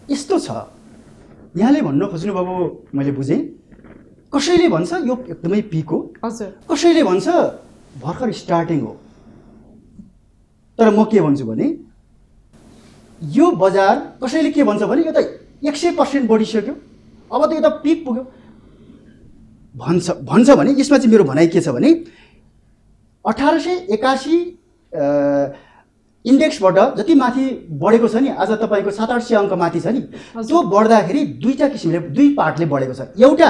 यस्तो छ, यहाँले भन्न खोज्नु भएको मैले बुझेँ। कसैले भन्छ यो एकदमै पिक हो, हजुर, कसैले भन्छ भर्खर स्टार्टिङ हो। तर म के भन्छु भने यो बजार कसैले के भन्छ भने यो त 100% बढिसक्यो, अब त यो त पिक पुग्यो भन्छ भने यसमा चाहिँ मेरो भनाइ के छ भने 1881 इन्डेक्सबाट जति माथि बढेको छ नि, आज तपाईँको 700-800 अङ्क माथि छ नि, त्यो बढ्दाखेरि दुईवटा किसिमले, दुई पार्टले बढेको छ। एउटा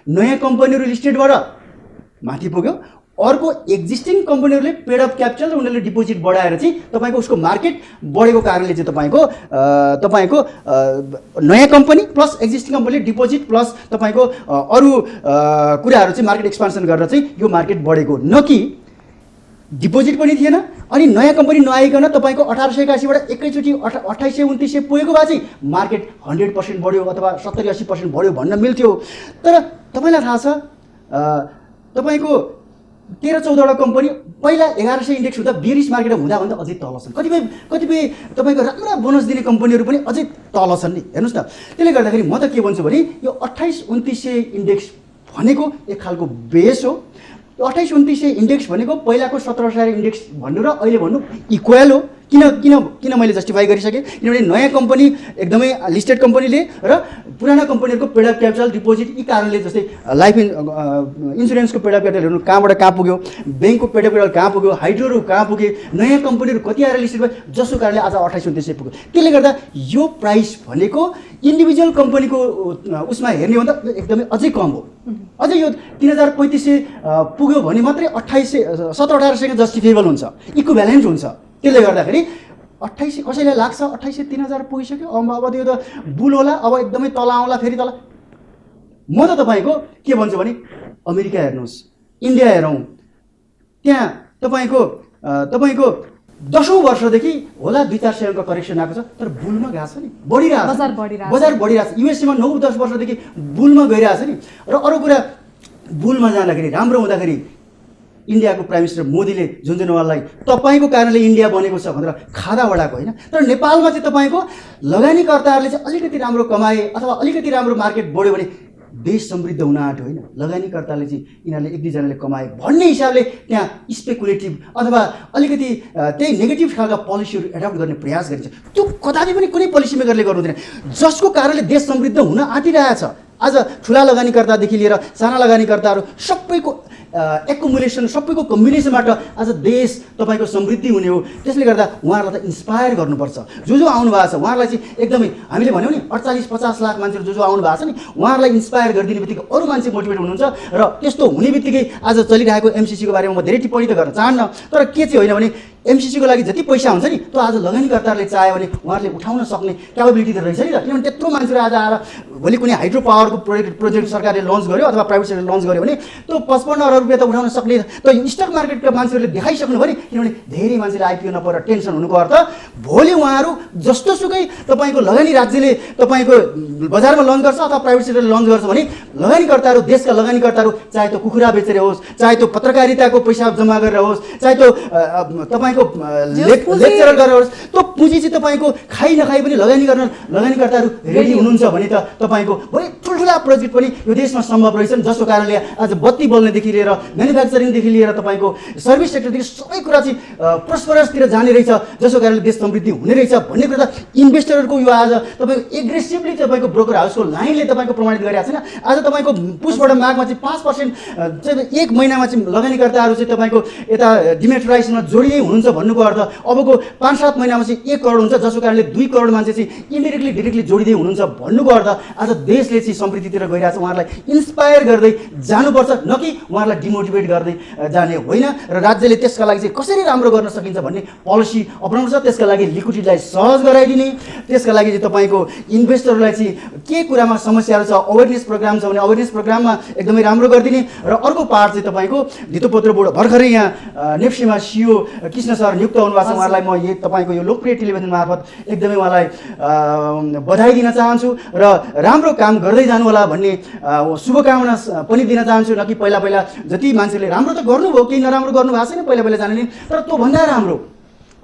नयाँ कम्पनीहरू लिस्टेडबाट माथि पुग्यो, अर्को एक्जिस्टिङ कम्पनीहरूले पेड अफ क्यापिटल र उनीहरूले डिपोजिट बढाएर चाहिँ तपाईँको उसको मार्केट बढेको कारणले चाहिँ तपाईँको नयाँ कम्पनी प्लस एक्जिस्टिङ कम्पनीले डिपोजिट प्लस तपाईँको अरू कुराहरू चाहिँ मार्केट एक्सपान्सन गरेर चाहिँ यो मार्केट बढेको, न कि डिपोजिट पनि थिएन अनि नयाँ कम्पनी नआइकन तपाईँको 1881बाट एकैचोटि 2800-2900 पुगेको भए चाहिँ मार्केट 100% बढ्यो अथवा 70-80% बढ्यो भन्न मिल्थ्यो। तर तपाईँलाई थाहा छ तपाईँको 13-14वटा कम्पनी पहिला 1100 इन्डेक्स हुँदा बेरिस मार्केट हुँदा अझै तल छन्। कतिपय तपाईँको राम्रा बोनस दिने कम्पनीहरू पनि अझै तल छन् नि। हेर्नुहोस् न, त्यसले गर्दाखेरि म त के भन्छु भने यो 28-2900 इन्डेक्स भनेको एक खालको बेस हो। 28-2900 इन्डेक्स भनेको पहिलाको 1700 इन्डेक्स भन्नु र अहिले भन्नु इक्वल हो। किन मैले जस्टिफाई गरिसकेँ, किनभने नयाँ कम्पनी एकदमै लिस्टेड कम्पनीले र पुराना कम्पनीहरूको पेड अफ क्यापिटल डिपोजिट यी कारणले, जस्तै लाइफ इन्सुरेन्सको पेड अफ क्यापिटलहरू कहाँबाट कहाँ पुग्यो, ब्याङ्कको पेड अफ क्यापिटल कहाँ पुग्यो, हाइड्रोहरू कहाँ पुगे, नयाँ कम्पनीहरू कति आएर लिस्टेड भयो, जसको कारणले आज 2800-2900 पुग्यो। त्यसले गर्दा यो प्राइस भनेको इन्डिभिजुअल कम्पनीको उसमा हेर्ने हो भने एकदमै अझै कम हो। अझै यो 3000-3500 पुग्यो भने मात्रै 1700-1800 जस्टिफिएबल हुन्छ, इक्विभ्यालेन्ट हुन्छ। त्यसले गर्दाखेरि 2800 कसैलाई लाग्छ 2800-3000 पुगिसक्यो, अब त्यो त बुल होला, अब एकदमै तल आउँला फेरि तल। म त तपाईँको के भन्छु भने अमेरिका हेर्नुहोस्, इन्डिया हेरौँ, त्यहाँ तपाईँको 10औं वर्षदेखि होला 200-400 अङ्क करेक्सन आएको छ, तर बुलमा गएको छ नि, बढिरहेको छ, बजार बढिरहेको छ। युएसएमा 9-10 वर्षदेखि बुलमा गइरहेको छ नि। र अरू कुरा बुलमा जाँदाखेरि राम्रो हुँदाखेरि इन्डियाको प्राइम मिनिस्टर मोदीले झुन्झुनवाललाई तपाईँको कारणले इन्डिया बनेको छ भनेर खादा बढाएको होइन। तर नेपालमा चाहिँ तपाईँको लगानीकर्ताहरूले चाहिँ अलिकति राम्रो कमाए अथवा अलिकति राम्रो मार्केट बढ्यो भने देश समृद्ध हुन आँट्यो होइन। लगानीकर्ताले चाहिँ यिनीहरूले एक दुईजनाले कमाए भन्ने हिसाबले त्यहाँ स्पेकुलेटिभ अथवा अलिकति त्यही नेगेटिभ खालका पोलिसीहरू एडप्ट गर्ने प्रयास गरिन्छ। त्यो कदापि पनि कुनै पोलिसी मेकरले गर्नु हुँदैन, जसको कारणले देश समृद्ध हुन आँटिरहेछ। आज ठुला लगानीकर्तादेखि लिएर साना लगानीकर्ताहरू सबैको एकुमुलेसन, सबैको कम्बिनेसनबाट आज देश तपाईँको समृद्धि हुने हो। त्यसले गर्दा उहाँहरूलाई त इन्सपायर गर्नुपर्छ। जो आउनु भएको छ उहाँहरूलाई चाहिँ एकदमै हामीले भन्यौँ नि 48-50 लाख मान्छेहरू जो आउनु भएको छ नि, उहाँहरूलाई इन्सपायर गरिदिने बित्तिकै अरू मान्छे मोटिभेट हुनुहुन्छ। र त्यस्तो हुने बित्तिकै आज चलिरहेको एमसिसीको बारेमा म धेरै टिप्पणी त गर्न चाहन्न, तर के चाहिँ होइन भने एमसिसीको लागि जति पैसा हुन्छ नि त्यो आज लगानीकर्ताहरूले चाह्यो भने उहाँहरूले उठाउन सक्ने क्यापेबिलिटी त रहेछ नि त। किनभने त्यत्रो मान्छेहरू आज आएर भोलि कुनै हाइड्रो पावरको प्रोजेक्ट सरकारले लन्च गर्यो अथवा प्राइभेट सेक्टरले लन्च गर्यो भने त्यो 55 अरब रुपियाँ त उठाउन सक्ने त यो स्टक मार्केटका मान्छेहरूले देखाइसक्नु भयो नि। किनभने धेरै मान्छेले आइपिओ नपरेर टेन्सन हुनुको अर्थ भोलि उहाँहरू जस्तोसुकै तपाईँको लगानी राज्यले तपाईँको बजारमा लन्च गर्छ अथवा प्राइभेट सेक्टरले लन्च गर्छ भने लगानीकर्ताहरू, देशका लगानीकर्ताहरू, चाहे त्यो कुखुरा बेचेर होस्, चाहे त्यो पत्रकारिताको पैसा जम्मा गरेर होस्, चाहे त्यो तपाईँको लेक्चर गरेर होस्, त्यो पुँजी चाहिँ तपाईँको खाइ नखाइ पनि लगानीकर्ताहरू रेडी हुनुहुन्छ भने त तपाईँको भोलि ठुल्ठुला प्रोजेक्ट पनि यो देशमा सम्भव रहेछन्। जसको कारणले आज बत्ती बल्नेदेखि लिएर म्यानुफ्याक्चरिङदेखि लिएर तपाईँको सर्भिस सेक्टरदेखि सबै कुरा चाहिँ प्रोस्परसतिर जाने रहेछ, जसको कारणले देश समृद्धि हुने रहेछ भन्ने कुरा त इन्भेस्टरहरूको यो आज तपाईँको एग्रेसिभली तपाईँको ब्रोकर हाउसको लाइनले तपाईँको प्रमाणित गरिरहेको छैन। आज तपाईँको पुसबाट मागमा चाहिँ 5% चाहिँ एक महिनामा चाहिँ लगानीकर्ताहरू चाहिँ तपाईँको यता डिमेटराइजेसनमा जोडिँदै हुनुहुन्छ भन्नुको अर्थ अबको 5-7 महिनामा चाहिँ 1 करोड हुन्छ, जसको कारणले 2 करोड मान्छे चाहिँ इन्डिरेक्टली डिरेक्टली जोडिँदै हुनुहुन्छ भन्नुको अर्थ आज देशले चाहिँ समृद्धितिर गइरहेछ। उहाँहरूलाई इन्सपायर गर्दै जानुपर्छ, न कि उहाँहरूलाई डिमोटिभेट गर्दै जाने होइन। र राज्यले त्यसका लागि चाहिँ कसरी राम्रो गर्न सकिन्छ भन्ने पोलिसी अपनाउनु छ। त्यसका लागि लिक्विडिटीलाई सहज गराइदिने, त्यसका लागि चाहिँ तपाईँको इन्भेस्टरहरूलाई चाहिँ के कुरामा समस्याहरू छ, अवेरनेस प्रोग्राम छ भने अवेरनेस प्रोग्राममा एकदमै राम्रो गरिदिने। र अर्को पार्ट चाहिँ तपाईँको धितोपत्र बोर्ड भर्खरै यहाँ नेप्सीमा सिओ कृष्ण सर नियुक्त हुनुभएको छ। उहाँलाई म तपाईँको यो लोकप्रिय टेलिभिजन मार्फत एकदमै उहाँलाई बधाई दिन चाहन्छु र राम्रो काम गर्दै जानु होला भन्ने शुभकामना पनि दिन चाहन्छु। न कि पहिला जति मान्छेले राम्रो त गर्नुभयो, केही नराम्रो गर्नु भएको छैन पहिला जाने, तर त्योभन्दा राम्रो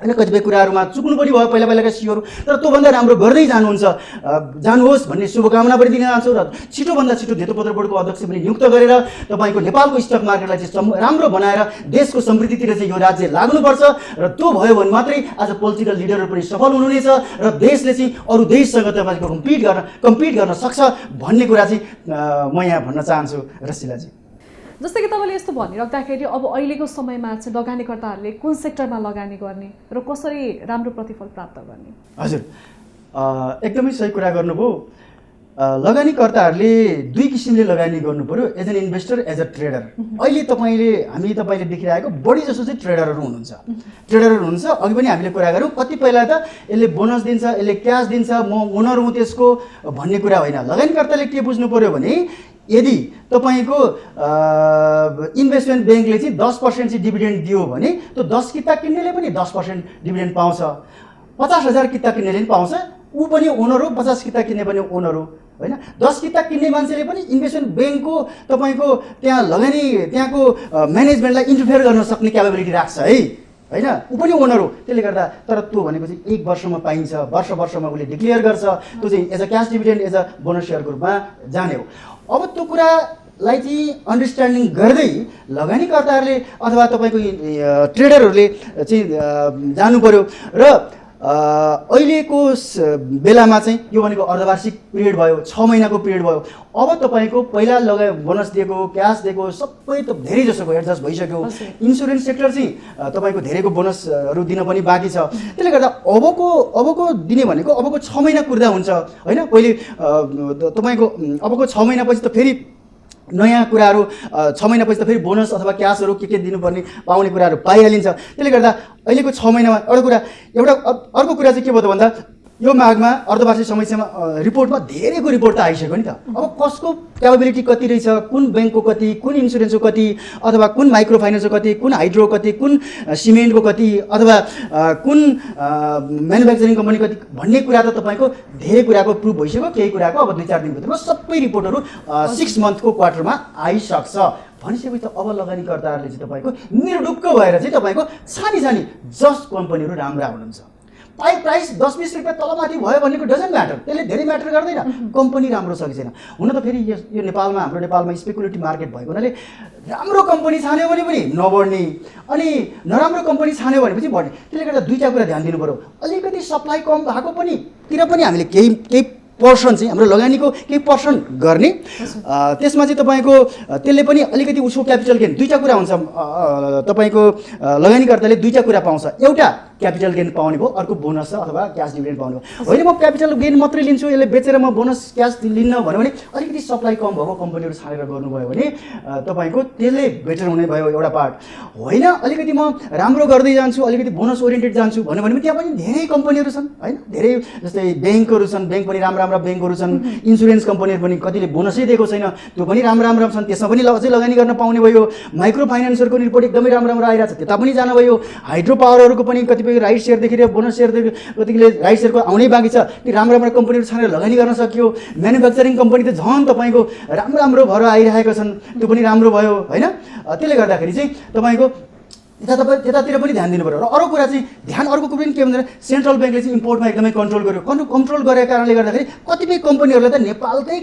होइन कतिपय कुराहरूमा चुक्नु पनि भयो पहिलाका सिओहरू, तर त्योभन्दा राम्रो गर्दै जानुहोस् भन्ने शुभकामना पनि दिन चाहन्छु। र छिटोभन्दा छिटो धितोपत्र बोर्डको अध्यक्ष पनि नियुक्त गरेर तपाईँको नेपालको स्टक मार्केटलाई चाहिँ राम्रो बनाएर देशको समृद्धितिर चाहिँ यो राज्य लाग्नुपर्छ। र त्यो भयो भने मात्रै आज पोलिटिकल लिडरहरू पनि सफल हुनुहुनेछ र देशले चाहिँ अरू देशसँग तपाईँको कम्पिट गर्न सक्छ भन्ने कुरा चाहिँ म यहाँ भन्न चाहन्छु। रसिलाजी जस्तै कि तपाईँले यस्तो भनिराख्दाखेरि अब अहिलेको समयमा चाहिँ लगानीकर्ताहरूले कुन सेक्टरमा लगानी गर्ने र कसरी राम्रो प्रतिफल प्राप्त गर्ने? हजुर, एकदमै सही कुरा गर्नुभयो। लगानीकर्ताहरूले दुई किसिमले लगानी गर्नु पर्यो, as an investor, as a trader. अहिले तपाईँले देखिरहेको बढी जसो चाहिँ ट्रेडरहरू हुनुहुन्छ। अघि पनि हामीले कुरा गऱ्यौँ, कतिपयलाई त यसले बोनस दिन्छ, यसले क्यास दिन्छ, म ओनर हुँ त्यसको भन्ने कुरा होइन। लगानीकर्ताले के बुझ्नु पर्यो भने यदि तपाईँको इन्भेस्टमेन्ट ब्याङ्कले चाहिँ 10% चाहिँ डिभिडेन्ड दियो भने त्यो 10 किता किन्नेले पनि 10% डिभिडेन्ड पाउँछ, 50,000 किता किन्नेले पनि पाउँछ, ऊ पनि ओनर हो, 50 किता किन्ने पनि ओनर हो, होइन? 10 किता किन्ने मान्छेले पनि इन्भेस्टमेन्ट ब्याङ्कको तपाईँको त्यहाँको म्यानेजमेन्टलाई इन्टरफेयर गर्न सक्ने क्यापेबिलिटी राख्छ है, होइन? ऊ पनि ओनर हो। त्यसले गर्दा तर त्यो भनेको चाहिँ 1 वर्षमा पाइन्छ, वर्षमा उसले डिक्लेयर गर्छ, त्यो चाहिँ as a cash dividend, as a bonus सेयरको रूपमा जाने हो। अब त्यो कुरालाई चाहिँ अन्डरस्ट्यान्डिङ गर्दै लगानीकर्ताहरूले अथवा तपाईँको ट्रेडरहरूले चाहिँ जानु पर्यो। र अहिलेको बेलामा चाहिँ यो भनेको अर्धवार्षिक पिरियड भयो, 6 महिनाको पिरियड भयो। अब तपाईँको पहिला बोनस दिएको, क्यास दिएको सबै त धेरै जसोको एडजस्ट भइसक्यो। इन्सुरेन्स सेक्टर चाहिँ तपाईँको धेरैको बोनसहरू दिन पनि बाँकी छ। त्यसले गर्दा अबको दिने भनेको अबको 6 महिना कुर्दा हुन्छ, होइन? पहिले तपाईँको अबको 6 महिनापछि त फेरि नयाँ कुराहरू, 6 महिनापछि त फेरि बोनस अथवा क्यासहरू के दिनुपर्ने पाउने कुराहरू पाइहालिन्छ। त्यसले गर्दा अहिलेको 6 महिनामा अर्को कुरा चाहिँ के भयो भन्दा यो माघमा अर्धवार्षिक समयमा रिपोर्टमा धेरैको रिपोर्ट त आइसक्यो नि त। अब कसको क्यापेबिलिटी कति रहेछ, कुन ब्याङ्कको कति, कुन इन्सुरेन्सको कति, अथवा कुन माइक्रो फाइनेन्सको कति, कुन हाइड्रो कति, कुन सिमेन्टको कति, अथवा कुन म्यानुफ्याक्चरिङ कम्पनी कति भन्ने कुरा त तपाईँको धेरै कुराको प्रुभ भइसक्यो। केही कुराको अब 2-4 दिनभित्रमा सबै रिपोर्टहरू 6 मन्थको क्वार्टरमा आइसक्छ। भनिसकेपछि त अब लगानीकर्ताहरूले चाहिँ तपाईँको निर्ढुक्क भएर चाहिँ तपाईँको छानी जस्ट कम्पनीहरू राम्रा हुनुहुन्छ। प्राइस 10-20 रुपियाँ तलमाथि भयो भनेको डजन्ट म्याटर, त्यसले धेरै म्याटर गर्दैन कम्पनी राम्रो छ कि छैन। हुन त फेरि यो हाम्रो नेपालमा स्पेकुलेटिभ मार्केट भएको हुनाले राम्रो कम्पनी छान्यो भने पनि नबढ्ने, अनि नराम्रो कम्पनी छान्यो भनेपछि बढ्ने। त्यसले गर्दा दुईवटा कुरा ध्यान दिनु पर्यो। अलिकति सप्लाई कम भएको पनि तिर पनि हामीले केही पर्सन चाहिँ हाम्रो लगानीको केही पर्सन गर्ने, त्यसमा चाहिँ तपाईँको त्यसले पनि अलिकति उसको क्यापिटल गेन। दुईवटा कुरा हुन्छ, तपाईँको लगानीकर्ताले दुईवटा कुरा पाउँछ। एउटा क्यापिटल गेन पाउने भयो, अर्को बोनस अथवा क्यास डिभिडेन्ड पाउने भयो। होइन म क्यापिटल गेन मात्रै लिन्छु, यसले बेचेर म बोनस क्यास लिन्न भन्यो भने अलिकति सप्लाई कम भएको कम्पनीहरू छानेर गर्नुभयो भने तपाईँको त्यसले बेटर हुने भयो एउटा पार्ट। होइन अलिकति म राम्रो गर्दै जान्छु, अलिकति बोनस ओरिएन्टेड जान्छु भन्यो भने त्यहाँ पनि धेरै कम्पनीहरू छन्, होइन? धेरै जस्तै ब्याङ्कहरू छन्, ब्याङ्क पनि राम्रा ब्याङ्कहरू छन्, इन्सुरेन्स कम्पनीहरू पनि कतिले बोनसै दिएको छैन, त्यो पनि राम्रा छन्, त्यसमा पनि अझै लगानी गर्न पाउने भयो। माइक्रो फाइनेन्सहरूको रिपोर्ट एकदमै राम्रो आइरहेको छ, त्यता पनि जानु भयो। हाइड्रो पावरहरूको पनि कतिपय राइट सेयरदेखि लिएर बोनस सेयरदेखि कतिले राइट सेयरको आउनै बाँकी छ, ती राम्रा कम्पनीहरू छानेर लगानी गर्न सकियो। म्यानुफ्याक्चरिङ कम्पनी त झन् तपाईँको राम्रो भएर आइरहेका छन्, त्यो पनि राम्रो भयो, होइन? त्यसले गर्दाखेरि चाहिँ तपाईँको त्यतातिर पनि ध्यान दिनु पऱ्यो। र अर्को कुरा चाहिँ अर्को कुरा पनि के भन्दा सेन्ट्रल ब्याङ्कले चाहिँ इम्पोर्टमा एकदमै कन्ट्रोल गर्यो। कन्ट्रोल गरेको कारणले गर्दाखेरि कतिपय कम्पनीहरूलाई त नेपालकै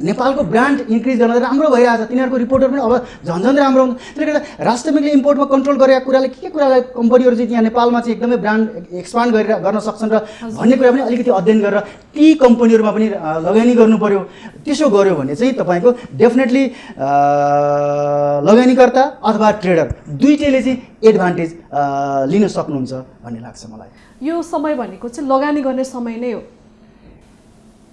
नेपालको ब्रान्ड इन्क्रिज गर्न राम्रो भइरहेछ, तिनीहरूको रिपोर्टहरू पनि अब झन् राम्रो हुन्छ। त्यसले गर्दा राष्ट्र ब्याङ्कले इम्पोर्टमा कन्ट्रोल गरेको कुराले के कुरालाई कम्पनीहरू चाहिँ यहाँ नेपालमा चाहिँ एकदमै ब्रान्ड एक्सपान्ड गर्न सक्छन् र भन्ने कुरा पनि अलिकति अध्ययन गरेर ती कम्पनीहरूमा पनि लगानी गर्नु पर्यो। त्यसो गर्यो भने चाहिँ तपाईँको डेफिनेटली लगानीकर्ता अथवा ट्रेडर दुईटैले चाहिँ एडभान्टेज लिन सक्नुहुन्छ भन्ने लाग्छ मलाई। यो समय भनेको चाहिँ लगानी गर्ने समय नै हो।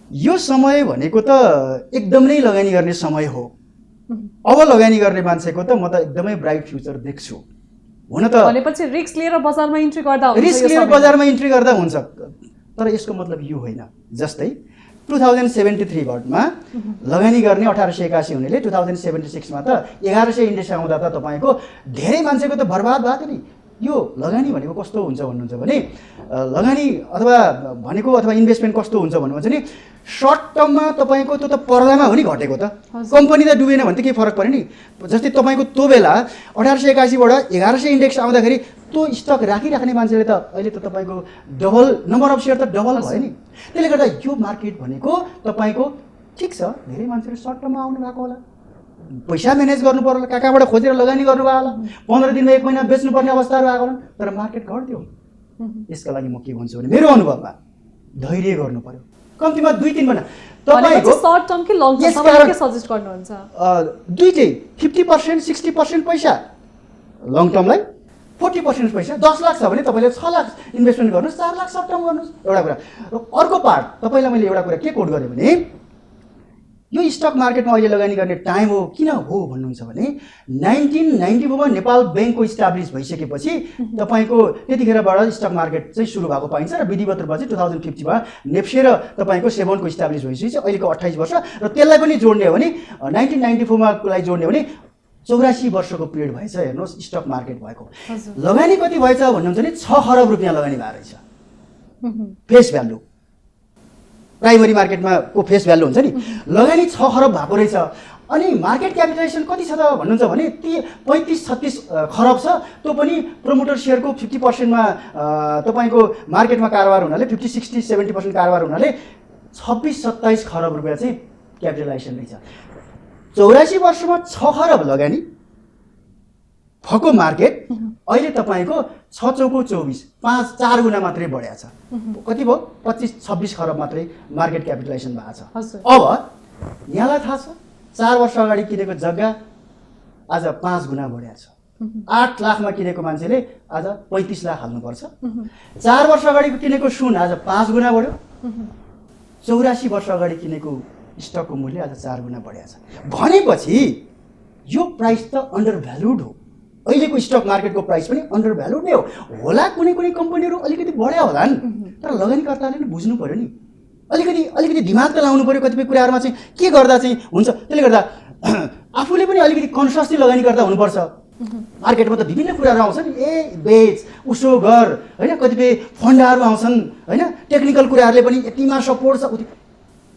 यो समय भनेको त एकदमै लगानी गर्ने समय हो। अब लगानी गर्ने मान्छेको त म त एकदमै ब्राइट फ्युचर देख्छु। हुन त भनेपछि रिस्क लिएर बजारमा इन्ट्री गर्दा हुन्छ, तर यसको मतलब यो होइन। जस्तै 2073 भर्टमा लगानी गर्ने 1881 हुनेले 2076 त 1100 इन्डेक्स आउँदा त तपाईँको धेरै मान्छेको त बर्बाद भएको थियो नि। यो लगानी भनेको कस्तो हुन्छ भन्नुहुन्छ भने लगानी अथवा इन्भेस्टमेन्ट कस्तो हुन्छ भन्नुहुन्छ भने सर्ट टर्ममा तपाईँको त्यो त पर्दामा हो नि घटेको त, कम्पनी त डुबेन भने त केही फरक परेन नि। जस्तै तपाईँको त्यो बेला 1881बाट 1100 इन्डेक्स आउँदाखेरि त्यो स्टक राखिराख्ने मान्छेले त अहिले त तपाईँको डबल नम्बर अफ सेयर त डबल भयो नि। त्यसले गर्दा यो मार्केट भनेको तपाईँको ठिक छ, धेरै मान्छेले सर्ट टर्ममा आउनु भएको होला, पैसा म्यानेज गर्नु पर्यो, कहाँबाट खोजेर लगानी गर्नुभयो होला, 15 दिनमा 1 महिना बेच्नुपर्ने अवस्थाहरू आएको होला, तर मार्केट घट्यो। यसका लागि म के भन्छु भने मेरो अनुभवमा धैर्य गर्नु पर्यो। कम्तीमा 2-3 महिना तपाईको सर्ट टर्म कि लङ टर्म तपाईले के सजेस्ट गर्नुहुन्छ दुईटै 50% 60% पैसा लङ टर्मलाई 40% पैसा 10 लाख छ भने तपाईले 6 लाख इन्भेस्टमेन्ट गर्नुस् 4 लाख सर्ट टर्म गर्नुस् एउटा कुरा र अर्को पार्ट तपाईलाई मैले एउटा कुरा के कोट गरेँ भने यो स्टक मार्केटमा अहिले लगानी गर्ने टाइम हो किन हो भन्नुहुन्छ भने 1994 मा नेपाल बैंकको इस्टाब्लिस भइसकेपछि तपाईको त्यतिखेरबाट स्टक मार्केट चाहिँ सुरु भएको पाइन्छ र विधिवत रूपमा चाहिँ 2050 मा नेप्से र तपाईको सेभनको इस्टाब्लिस भइसकेपछि अहिलेको 28 वर्ष र त्यसलाई पनि जोड्ने हो भने 1994 मा कुलाई जोड्ने हो भने 84 वर्षको पिरियड भएछ हेर्नुहोस् स्टक मार्केट भएको लगानी कति भएछ भन्नुहुन्छ भने 6 खरब रुपैयाँ लगानी भएको रहेछ फेस भ्यालु प्राइमरी मार्केटमा को फेस भ्यालु हुन्छ नि लगानी 6 खरब भएको रहेछ अनि मार्केट क्यापिटलाइजेसन कति छ त भन्नुहुन्छ भने ती 35-36 खरब छ त्यो पनि प्रमोटर सेयरको 50% मा तपाईको मार्केटमा कारोबार हुनाले 50-60-70% कारोबार हुनाले 26-27 खरब रुपैयाँ चाहिँ क्यापिटलाइजेसन रहेछ 84 वर्षमा 6 खरब लगानी भएको मार्केट अहिले तपाईको 6 चौको 24 4 गुणा मात्रै बढ्या छ कति भयो 25-26 खरब मात्रै मार्केट क्यापिटलाइजेसन भएको छ अब यहाँलाई थाहा छ 4 वर्ष अगाडि किनेको जग्गा आज 5 गुणा बढ्या छ 8 लाखमा किनेको मान्छेले आज 35 लाख हाल्नु पर्छ 4 वर्ष अगाडि किनेको सुन आज 5 गुणा बढ्यो 84 वर्ष अगाडि किनेको स्टकको मूल्य आज 4 गुणा बढ्या छ भनेपछि यो प्राइस त अन्डर भ्यालुड हो अहिलेको स्टक मार्केटको प्राइस पनि अन्डर भ्यालुड नै हो होला कुनै कम्पनीहरू अलिकति बढ्या होलान् तर लगानीकर्ताले नि बुझ्नु पर्यो नि अलिकति दिमाग त लाउनु पर्यो कतिपय कुराहरुमा चाहिँ के गर्दा चाहिँ हुन्छ त्यसले गर्दा आफूले पनि अलिकति कन्सियसली लगानीकर्ता हुनुपर्छ मार्केटमा त विभिन्न कुराहरु आउँछन् ए बेच उसो गर हैन कतिपय फन्डहरु आउँछन् हैन टेक्निकल कुराहरुले पनि यतिमा सपोर्ट छ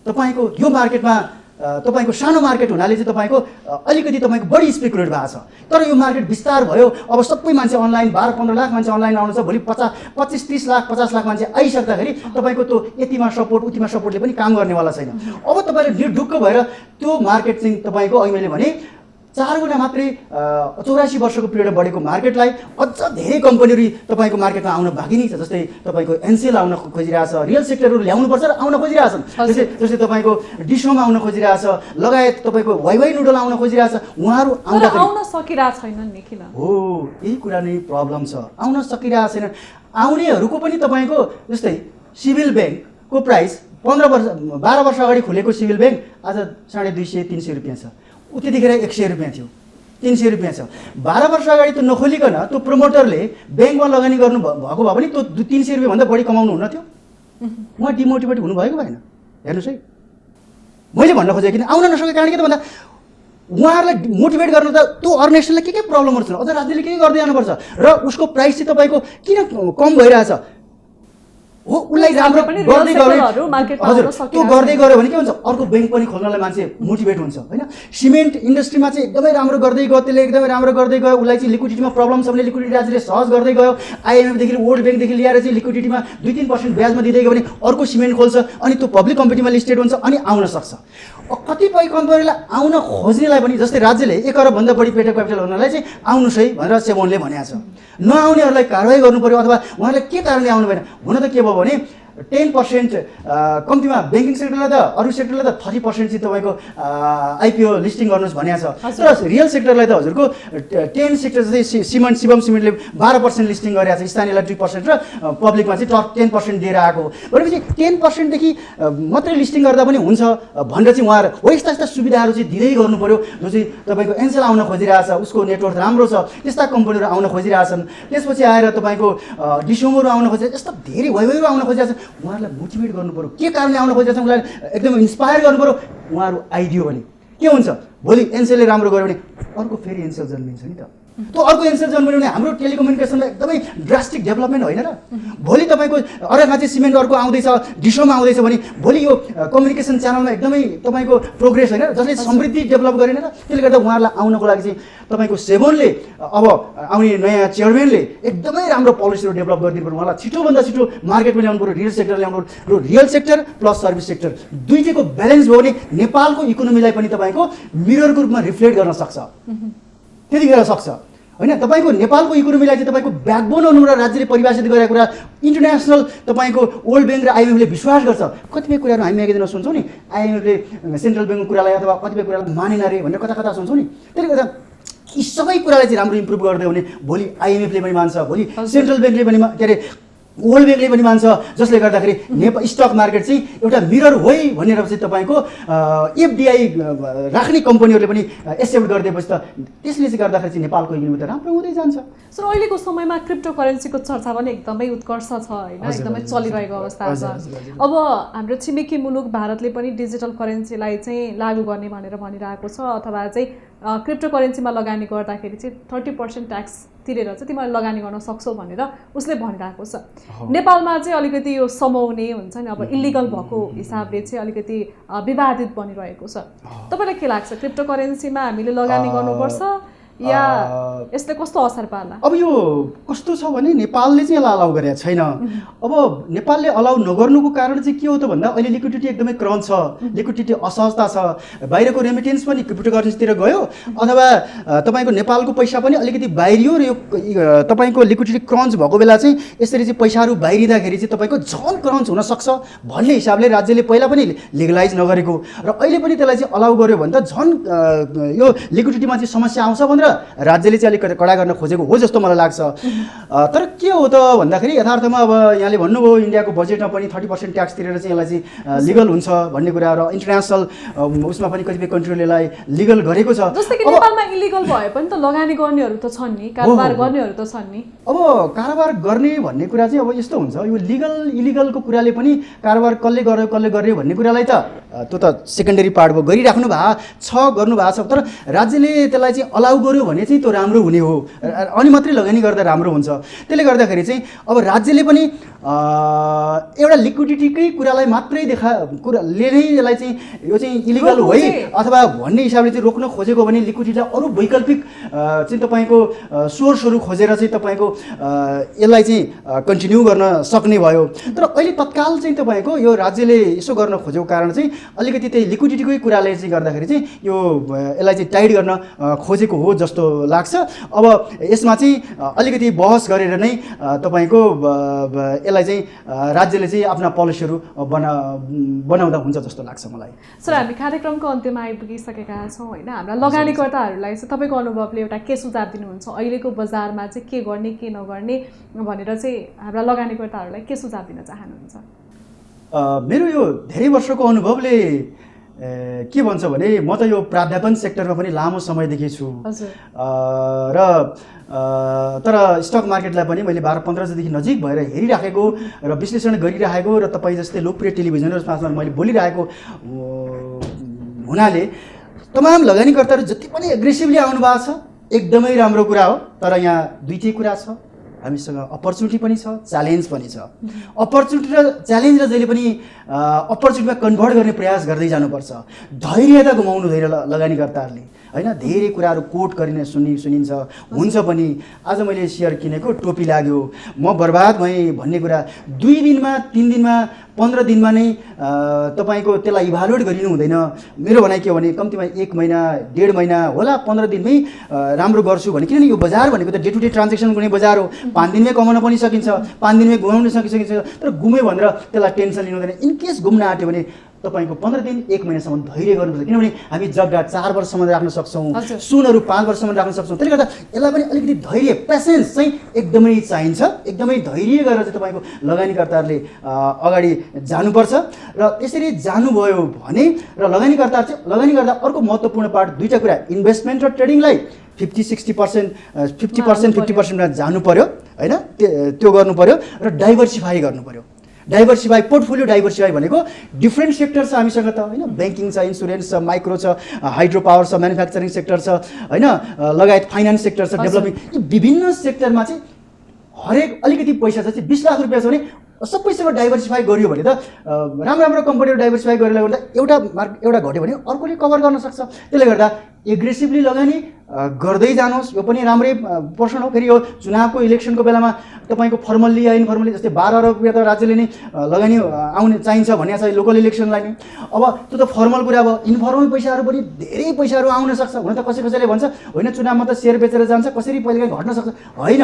तपाईको यो मार्केटमा तपाईको सानो मार्केट हुनाले चाहिँ तपाईको अलिकति तपाईको बढी स्पेकुलेट भएको छ तर यो मार्केट विस्तार भयो अब सबै मान्छे अनलाइन 12-15 लाख मान्छे अनलाइन आउनु छ भोलि 25-30 लाख 50 लाख मान्छे आइसक्दाखेरि तपाईको त्यो यतिमा सपोर्ट उतिमा सपोर्टले पनि काम गर्नेवाला छैन अब तपाईले निर्ढुक्क भएर त्यो मार्केट चाहिँ तपाईको अहिले मैले भने 4 गुणा मात्रै 84 वर्षको पिरियडमा बढेको मार्केटलाई अझ धेरै कम्पनीहरु तपाईको मार्केटमा आउन बाँकी नै छ जस्तै तपाईको एनसेल आउन खोजिरहेछ रियल सेक्टरहरु ल्याउनु पर्छ र आउन खोजिरहेछन् जस्तै तपाईको डिसोमा आउन खोजिरहेछ लगायत तपाईको वाइवाई नुडल आउन खोजिरहेछ उहाँहरु आउन सकिरा छैनन् नि किन हो यही कुरा नै प्रब्लम छ आउन सकिरा छैन आउनेहरुको पनि तपाईको जस्तै सिभिल बैंकको प्राइस 12 वर्ष अगाडि खुलेको सिभिल बैंक आज 250-300 रुपैयाँ छ त्यतिखेर 100 रुपैयाँ थियो 300 रुपैयाँ छ 12 वर्ष अगाडि त नखोलिकन त्यो प्रमोटरले बैंकमा लगानी गर्नु भएको भए पनि त्यो 300 रुपैयाँ भन्दा बढी कमाउनु हुन्न थियो उहाँ डिमोटिभेट हुनु भएको भएन हेर्नुस् है मैले भन्न खोजेको किन आउन नसकेको कारण के त भन्दा उहाँहरुलाई मोटिभेट गर्न त त्यो अर्गनाइजेसनलाई के प्रब्लमहरु छ अझ राज्यले के गर्दै जानुपर्छ र उसको प्राइस चाहिँ तपाईको किन कम भइरहेछ हो उलाई राम्रो गर्दै गयो हजुर त्यो गर्दै गयो भने के हुन्छ अर्को बैंक पनि खोल्नलाई मान्छे मोटिभेट हुन्छ हैन सिमेन्ट इन्डस्ट्रीमा चाहिँ एकदमै राम्रो गर्दै गयो त्यसले एकदमै राम्रो गर्दै गयो उलाई चाहिँ लिक्विडिटीमा प्रब्लम छ भने लिक्विडिटी राज्यले सहज गर्दै गयो आईएमएफ देखि वर्ल्ड बैंक देखि लिएर चाहिँ लिक्विडिटीमा 2-3% ब्याजमा दिँदै गयो भने अर्को सिमेन्ट खोल्छ अनि त्यो पब्लिक कम्पनीमा लिस्टेड हुन्छ अनि आउन सक्छ कतिपय कम्पनीलाई आउन खोज्नेलाई पनि जस्तै राज्यले 1 अरब भन्दा बढी पेटेन्ट क्यापिटल हुनलाई चाहिँ आउनुस् है भनेर सेबोनले भनेको छ नआउनेहरुलाई कारबाही गर्नु पर्यो अथवा उहाँले के कारणले आउनु भएन हुन त के भयो भने 10% कम्तीमा बैंकिङ सेक्टरलाई त अरु सेक्टरलाई त 30% चाहिँ तपाईको आईपीओ लिस्टिङ गर्नुस् भनेको छ तर रियल सेक्टरलाई त हजुरको 10 सेक्टर चाहिँ शिवम सिमेन्टले 12% लिस्टिङ गरेको छ स्थानीयलाई 2% र पब्लिकमा चाहिँ 10% दिएर आएको भनेपछि 10% देखि मात्रै लिस्टिङ गर्दा पनि हुन्छ भनेर चाहिँ उहाँहरु हो यस्ता सुविधाहरु चाहिँ दिदै गर्नु पर्यो जो चाहिँ तपाईको एनसेल आउन खोजिरहेछ उसको नेटवर्क राम्रो छ त्यस्ता कम्पनीहरु आउन खोजिरहेछन् त्यसपछि आएर तपाईको डिसोमोहरु आउन खोजिरहेछ यस्ता धेरै वाइवाईहरु आउन खोजिरहेछ उहाँहरुलाई मोटिभेट गर्नु पर्यो के कारणले आउन खोजिरहेछ उहाँलाई एकदम इन्स्पायर गर्नु पर्यो उहाँहरु आइदियो भने के हुन्छ भोलि एनसेलले राम्रो गर्यो भने अर्को फेरि एनसेल जन्मिन्छ नि त त्यो अर्को एनसेल जन्मियो भने हाम्रो टेलिकम्युनिकेसनमा एकदमै ड्रास्टिक डेभलपमेन्ट होइन र भोलि तपाईको अरखाँची सिमेन्ट अर्को आउँदैछ डिसोमा आउँदैछ भने भोलि यो कम्युनिकेसन च्यानलमा एकदमै तपाईको प्रोग्रेस होइन जसले समृद्धि डेभलप गरेन र त्यसले गर्दा उहाँहरुलाई आउनको लागि चाहिँ तपाईको सेभोनले अब आउने नयाँ चेयरम्यानले एकदमै राम्रो पोलिसीहरु डेभलप गरिदिनु पर्यो उहाँलाई छिटोभन्दा छिटो मार्केटमा ल्याउनु पर्यो रियल सेक्टर ल्याउनु पर्यो real sector plus service sector दुईटैको ब्यालेन्स भयो भने नेपालको इकोनोमीलाई पनि तपाईको मिररको रूपमा रिफ्लेक्ट गर्न सक्छ त्यतिखेर सक्छ होइन तपाईँको नेपालको इकोनोमीलाई चाहिँ तपाईँको ब्याकबोन अनुसार राज्यले परिभाषित गरेको कुरा इन्टरनेसनल तपाईँको वर्ल्ड ब्याङ्क र आइएमएफले विश्वास गर्छ। कतिपय कुराहरू हामी एकजना सुन्छौँ नि, आइएमएफले सेन्ट्रल ब्याङ्कको कुरालाई अथवा कतिपय कुरालाई मानेन रे भनेर कता कता सुन्छौँ नि। त्यसले गर्दा यी सबै कुरालाई चाहिँ राम्रो इम्प्रुभ गर्दै भने भोलि आइएमएफले पनि मान्छ, भोलि सेन्ट्रल ब्याङ्कले पनि के अरे वर्ल्ड ब्याङ्कले पनि मान्छ, जसले गर्दाखेरि नेपाल स्टक मार्केट चाहिँ एउटा मिरर हो भनेर चाहिँ तपाईँको एफडिआई राख्ने कम्पनीहरूले पनि एक्सेप्ट गरिदिएपछि त त्यसले चाहिँ गर्दाखेरि चाहिँ नेपालको इकोनोमी त राम्रो हुँदै जान्छ। सर अहिलेको समयमा क्रिप्टो करेन्सीको चर्चा पनि एकदमै उत्कर्ष छ होइन, एकदमै चलिरहेको अवस्था छ। अब हाम्रो छिमेकी मुलुक भारतले पनि डिजिटल करेन्सीलाई चाहिँ लागू गर्ने भनेर भनिरहेको छ, अथवा चाहिँ क्रिप्टो करेन्सीमा लगानी गर्दाखेरि चाहिँ 30% ट्याक्स तिरेर चाहिँ तिमीहरूले लगानी गर्न सक्छौ भनेर उसले भनिरहेको छ। नेपालमा चाहिँ अलिकति यो समाउने हुन्छ नि, अब इलिगल भएको हिसाबले चाहिँ अलिकति विवादित बनिरहेको छ। तपाईँलाई के लाग्छ, क्रिप्टो करेन्सीमा हामीले लगानी गर्नुपर्छ या यसले कस्तो असर पार्ला? अब यो कस्तो छ भने नेपालले चाहिँ यसलाई अलाउ गरेको छैन। अब नेपालले अलाउ नगर्नुको कारण चाहिँ के हो त भन्दा अहिले लिक्विडिटी एकदमै क्रन्च छ, लिक्विडिटी असहजता छ, बाहिरको रेमिटेन्स पनि क्रिप्टो करेन्सीतिर गयो अथवा तपाईँको नेपालको पैसा पनि अलिकति बाहिरियो र यो तपाईँको लिक्विडिटी क्रन्च भएको बेला चाहिँ यसरी चाहिँ पैसाहरू बाहिरिँदाखेरि चाहिँ तपाईँको झन् क्रन्च हुनसक्छ भन्ने हिसाबले राज्यले पहिला पनि लिगलाइज नगरेको र अहिले पनि त्यसलाई चाहिँ अलाउ गर्यो भने त झन् यो लिक्विडिटीमा चाहिँ समस्या आउँछ भनेर राज्यले चाहिँ अलिक कडा गर्न खोजेको हो जस्तो मलाई लाग्छ। तर के हो त भन्दाखेरि यथार्थमा अब यहाँले भन्नुभयो इन्डियाको बजेटमा पनि 30% ट्याक्स तिरेर चाहिँ यसलाई चाहिँ लिगल हुन्छ भन्ने कुरा र इन्टरनेसनल उसमा पनि कतिपय कन्ट्रीले यसलाई लिगल गरेको छ। जस्तै कि नेपालमा इलिगल भए पनि त लगानी गर्नेहरू त छन् नि, कारोबार गर्नेहरू त छन् नि। अब कारोबार गर्ने भन्ने कुरा चाहिँ अब यस्तो हुन्छ, यो लिगल इलिगलको कुराले पनि कारोबार कसले गर्यो भन्ने कुरालाई त त्यो त सेकेन्डरी पार्ट भयो, गरिराख्नु भएको छ, गर्नु भएको छ। तर राज्यले त्यसलाई चाहिँ अलाउ गर्यो भने चाहिँ त्यो राम्रो हुने हो अनि मात्रै लगानी गर्दा राम्रो हुन्छ। त्यसले गर्दाखेरि चाहिँ अब राज्यले पनि एउटा लिक्विडिटीकै कुरालाई मात्रै कुराले नै यसलाई चाहिँ यो चाहिँ इलिगल हो है अथवा भन्ने हिसाबले चाहिँ रोक्न खोजेको भने लिक्विडिटीलाई अरू वैकल्पिक चाहिँ तपाईँको सोर्सहरू खोजेर चाहिँ तपाईँको यसलाई चाहिँ कन्टिन्यू गर्न सक्ने भयो। तर अहिले तत्काल चाहिँ तपाईँको यो राज्यले यसो गर्न खोजेको कारण चाहिँ अलिकति त्यही लिक्विडिटीकै कुराले चाहिँ गर्दाखेरि चाहिँ यो यसलाई चाहिँ टाइट गर्न खोजेको हो जस्तो लाग्छ। अब यसमा चाहिँ अलिकति बहस गरेर नै तपाईँको यसलाई चाहिँ राज्यले चाहिँ आफ्ना पोलिसीहरू बनाउँदा हुन्छ जस्तो लाग्छ मलाई। सर हामी कार्यक्रमको अन्त्यमा आइपुगिसकेका छौँ होइन, हाम्रा लगानीकर्ताहरूलाई चाहिँ तपाईँको अनुभवले एउटा के सुझाव दिनुहुन्छ, अहिलेको बजारमा चाहिँ के गर्ने के नगर्ने भनेर चाहिँ हाम्रा लगानीकर्ताहरूलाई के सुझाव दिन चाहनुहुन्छ? मेरो यो धेरै वर्षको अनुभवले के भन्छ भने म त यो प्राध्यापन सेक्टरमा पनि लामो समयदेखि छु र तर स्टक मार्केटलाई पनि मैले 12-15 वर्षदेखि नजिक भएर हेरिराखेको र विश्लेषण गरिराखेको र तपाईँ जस्तै लोकप्रिय टेलिभिजनहरूमा मैले बोलिरहेको हुनाले तमाम लगानीकर्ताहरू जति पनि एग्रेसिभली आउनु भएको छ एकदमै राम्रो कुरा हो। तर यहाँ दुईटै कुरा छ, हामीसँग अपर्च्युनिटी पनि छ, च्यालेन्ज पनि छ। अपर्च्युनिटी र च्यालेन्जलाई जहिले पनि अपर्च्युनिटीमा कन्भर्ट गर्ने प्रयास गर्दै जानुपर्छ। धैर्यता गुमाउनु हुँदैन लगानीकर्ताहरूले होइन। धेरै कुराहरू कोट गरिने सुनिन्छ हुन्छ पनि। आज मैले सेयर किनेको टोपी लाग्यो म बर्बाद भएँ भन्ने कुरा 2 दिनमा 3 दिनमा 15 दिनमा नै तपाईँको त्यसलाई इभ्यालुएट गरिनु हुँदैन। मेरो भनाइ के हो भने कम्तीमा 1 महिना 1.5 महिना होला 15 दिनमै राम्रो गर्छु भने, किनभने यो बजार भनेको त डे टु डे ट्रान्जेक्सन गर्ने बजार हो। 5 दिनमै कमाउन पनि सकिन्छ, 5 दिनमै गुमाउन सकिन्छ। तर गुम्यो भनेर त्यसलाई टेन्सन लिनु हुँदैन। इनकेस गुम्न आँट्यो भने तपाईँको 15 दिन 1 महिनासम्म धैर्य गर्नुपर्छ, किनभने हामी जग्गा 4 वर्षसम्म राख्न सक्छौँ, सुनहरू 5 वर्षसम्म राख्न सक्छौँ। त्यसले गर्दा यसलाई पनि अलिकति धैर्य पेसेन्स चाहिँ एकदमै चाहिन्छ। एकदमै धैर्य गरेर चाहिँ तपाईँको लगानीकर्ताहरूले अगाडि जानुपर्छ र त्यसरी जानुभयो भने र लगानी गर्दा अर्को महत्त्वपूर्ण पार्ट दुईवटा कुरा, इन्भेस्टमेन्ट र ट्रेडिङलाई 50% जानु पर्यो होइन, त्यो गर्नु पर्यो र डाइभर्सिफाई गर्नु पर्यो। डाइभर्सिफाई पोर्टफोलियो डाइभर्सिफाई भनेको डिफ्रेन्ट सेक्टर छ हामीसँग त होइन, ब्याङ्किङ छ, इन्सुरेन्स छ, माइक्रो छ, हाइड्रो पावर छ, म्यानुफ्याक्चरिङ सेक्टर छ होइन, लगायत फाइनेन्स सेक्टर छ, डेभलपिङ। यी विभिन्न सेक्टरमा चाहिँ हरेक अलिकति पैसा छ, 20 लाख रुपियाँ छ भने सबैसँग डाइभर्सिफाई गरियो भने त राम्रो राम्रो कम्पनीहरू डाइभर्सिफाई गरेर गर्दा एउटा घट्यो भने अर्कोले कभर गर्न सक्छ। त्यसले गर्दा एग्रेसिभली लगानी गर्दै जानुहोस्। यो पनि राम्रै पर्सन हो। फेरि यो चुनावको इलेक्सनको बेलामा तपाईँको फर्मल्ली या इन्फर्मल्ली जस्तै 12 अरब रुपियाँ त राज्यले नै लगानी आउने चाहिन्छ भन्ने छ लोकल इलेक्सनलाई नै। अब त्यो त फर्मल कुरा। अब इन्फर्मल पैसाहरू पनि धेरै पैसाहरू आउन सक्छ। हुन त कसैले भन्छ होइन चुनावमा त सेयर बेचेर जान्छ, कसरी पहिलेकाहीँ घट्न सक्छ। होइन,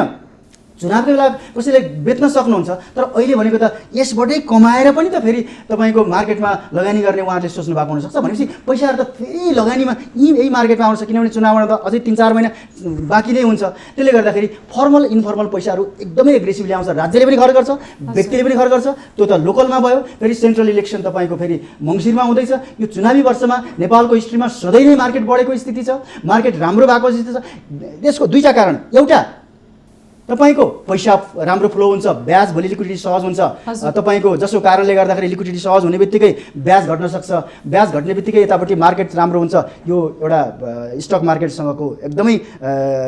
चुनावको बेला कसैले बेच्न सक्नुहुन्छ, तर अहिले भनेको त यसबाटै कमाएर पनि त फेरि तपाईँको मार्केटमा लगानी गर्ने उहाँहरूले सोच्नु भएको हुनसक्छ। भनेपछि पैसाहरू त फेरि लगानीमा यही मार्केटमा आउँछ, किनभने चुनावमा त अझै 3-4 महिना बाँकी नै हुन्छ। त्यसले गर्दाखेरि फर्मल इन्फर्मल पैसाहरू एकदमै एग्रेसिभली आउँछ। राज्यले पनि खर्च गर्छ, व्यक्तिले पनि खर्च गर्छ। त्यो त लोकलमा भयो। फेरि सेन्ट्रल इलेक्सन तपाईँको फेरि मङ्सिरमा हुँदैछ। यो चुनावी वर्षमा नेपालको हिस्ट्रीमा सधैँ नै मार्केट बढेको स्थिति छ, मार्केट राम्रो भएको स्थिति छ। त्यसको दुईटा कारण, एउटा तपाईँको पैसा राम्रो फ्लो हुन्छ, ब्याज भोलि लिक्विडिटी सहज हुन्छ। तपाईँको जसो कारणले गर्दाखेरि लिक्विडिटी सहज हुने बित्तिकै ब्याज घट्न सक्छ। ब्याज घट्ने बित्तिकै यतापट्टि मार्केट राम्रो हुन्छ। यो एउटा स्टक मार्केटसँगको एकदमै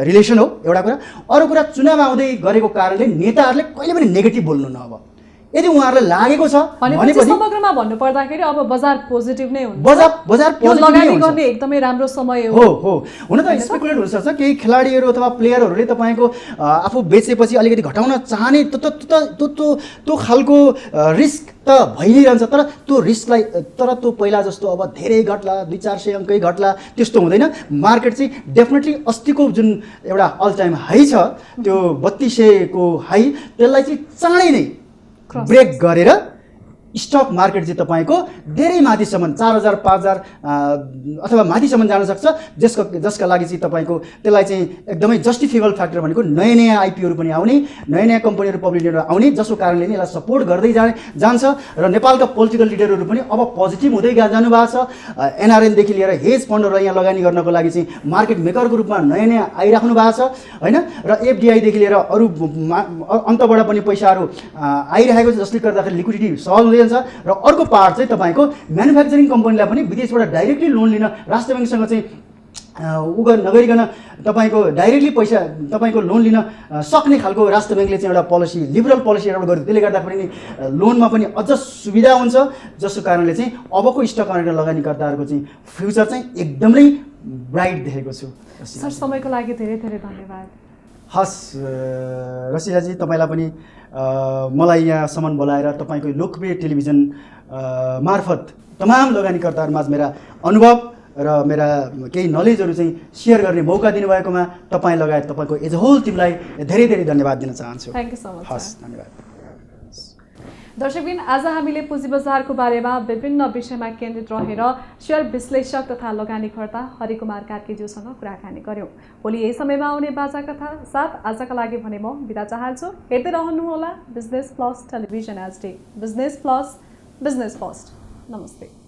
रिलेसन हो एउटा कुरा। अरू कुरा चुनाव आउँदै गरेको कारणले नेताहरूले कहिले पनि नेगेटिभ बोल्नु न। अब यदि उहाँहरूलाई लागेको छ भनेपछि समग्रमा भन्नु पर्दाखेरि अब बजार पोजिटिभ नै हुन्छ। बजार पोजिटिभ लगानी गर्ने एकदमै राम्रो समय हो। हुन त स्पेकुलेट हुन सक्छ। केही खेलाडीहरू अथवा प्लेयरहरूले तपाईँको आफू बेचेपछि अलिकति घटाउन चाहने त्यो खालको रिस्क त भइ नै रहन्छ। तर त्यो रिस्कलाई त्यो पहिला जस्तो अब धेरै घट्ला, 200-400 अङ्कै घट्ला त्यस्तो हुँदैन। मार्केट चाहिँ डेफिनेटली अस्तिको जुन एउटा अल टाइम हाई छ, त्यो 3200 को हाई, त्यसलाई चाहिँ चाँडै नै ब्रेक गरेर स्टक मार्केट चाहिँ तपाईँको धेरै माथिसम्म 4000 5000 अथवा माथिसम्म जान सक्छ। जसका लागि चाहिँ तपाईँको त्यसलाई चाहिँ एकदमै जस्टिफिएबल फ्याक्टर भनेको नयाँ आइपिओहरू पनि आउने, नयाँ कम्पनीहरू पब्लिक लिएर आउने, जसको कारणले नै यसलाई सपोर्ट गर्दै जान्छ। र नेपालका पोलिटिकल लिडरहरू पनि अब पोजिटिभ हुँदै जानु भएको छ। एनआरएनदेखि लिएर हेज फन्डहरूलाई यहाँ लगानी गर्नको लागि चाहिँ मार्केट मेकरको रूपमा नयाँ आइराख्नु भएको छ होइन। र एफडिआईदेखि लिएर अरू अन्तबाट पनि पैसाहरू आइरहेको छ, जसले गर्दाखेरि लिक्विडिटी सहज हुँदै जान्छ। र अर्को पार्ट चाहिँ तपाईँको म्यानुफ्याक्चरिङ कम्पनीलाई पनि विदेशबाट डाइरेक्टली लोन लिन राष्ट्र ब्याङ्कसँग चाहिँ नगरिकन तपाईँको डाइरेक्टली पैसा तपाईँको लोन लिन सक्ने खालको राष्ट्र ब्याङ्कले चाहिँ एउटा पोलिसी, लिबरल पोलिसी एउटा गर्यो। त्यसले गर्दाखेरि नि लोनमा पनि अझ सुविधा हुन्छ, जसको कारणले चाहिँ अबको स्टक मार्केट लगानीकर्ताहरूको चाहिँ फ्युचर चाहिँ एकदमै ब्राइट देखेको छु। सर, समयको लागि धेरै धेरै धन्यवाद। हस् रसिलाजी, तपाईँलाई पनि मलाई यहाँसम्म बोलाएर तपाईँको लोकप्रिय टेलिभिजन मार्फत तमाम लगानीकर्ताहरूमाझ मेरा अनुभव र मेरा केही नलेजहरू चाहिँ सेयर गर्ने मौका दिनुभएकोमा तपाईँ लगायत तपाईँको एज अ होल टिमलाई धेरै धेरै धन्यवाद दिन चाहन्छु। Thank you so much. हस्, धन्यवाद। दर्शकबिन, आज हामीले पुँजी बजारको बारेमा विभिन्न विषयमा केन्द्रित रहेर शेयर विश्लेषक तथा लगानीकर्ता हरिकुमार कार्कीज्यूसँग कुराकानी गर्यौँ। भोलि यही समयमा आउने बाजा कथा साथ आजका लागि भने म बिदा चाहन्छु। हेर्दै रहनुहोला business plus television HD। Business plus, business first. नमस्ते।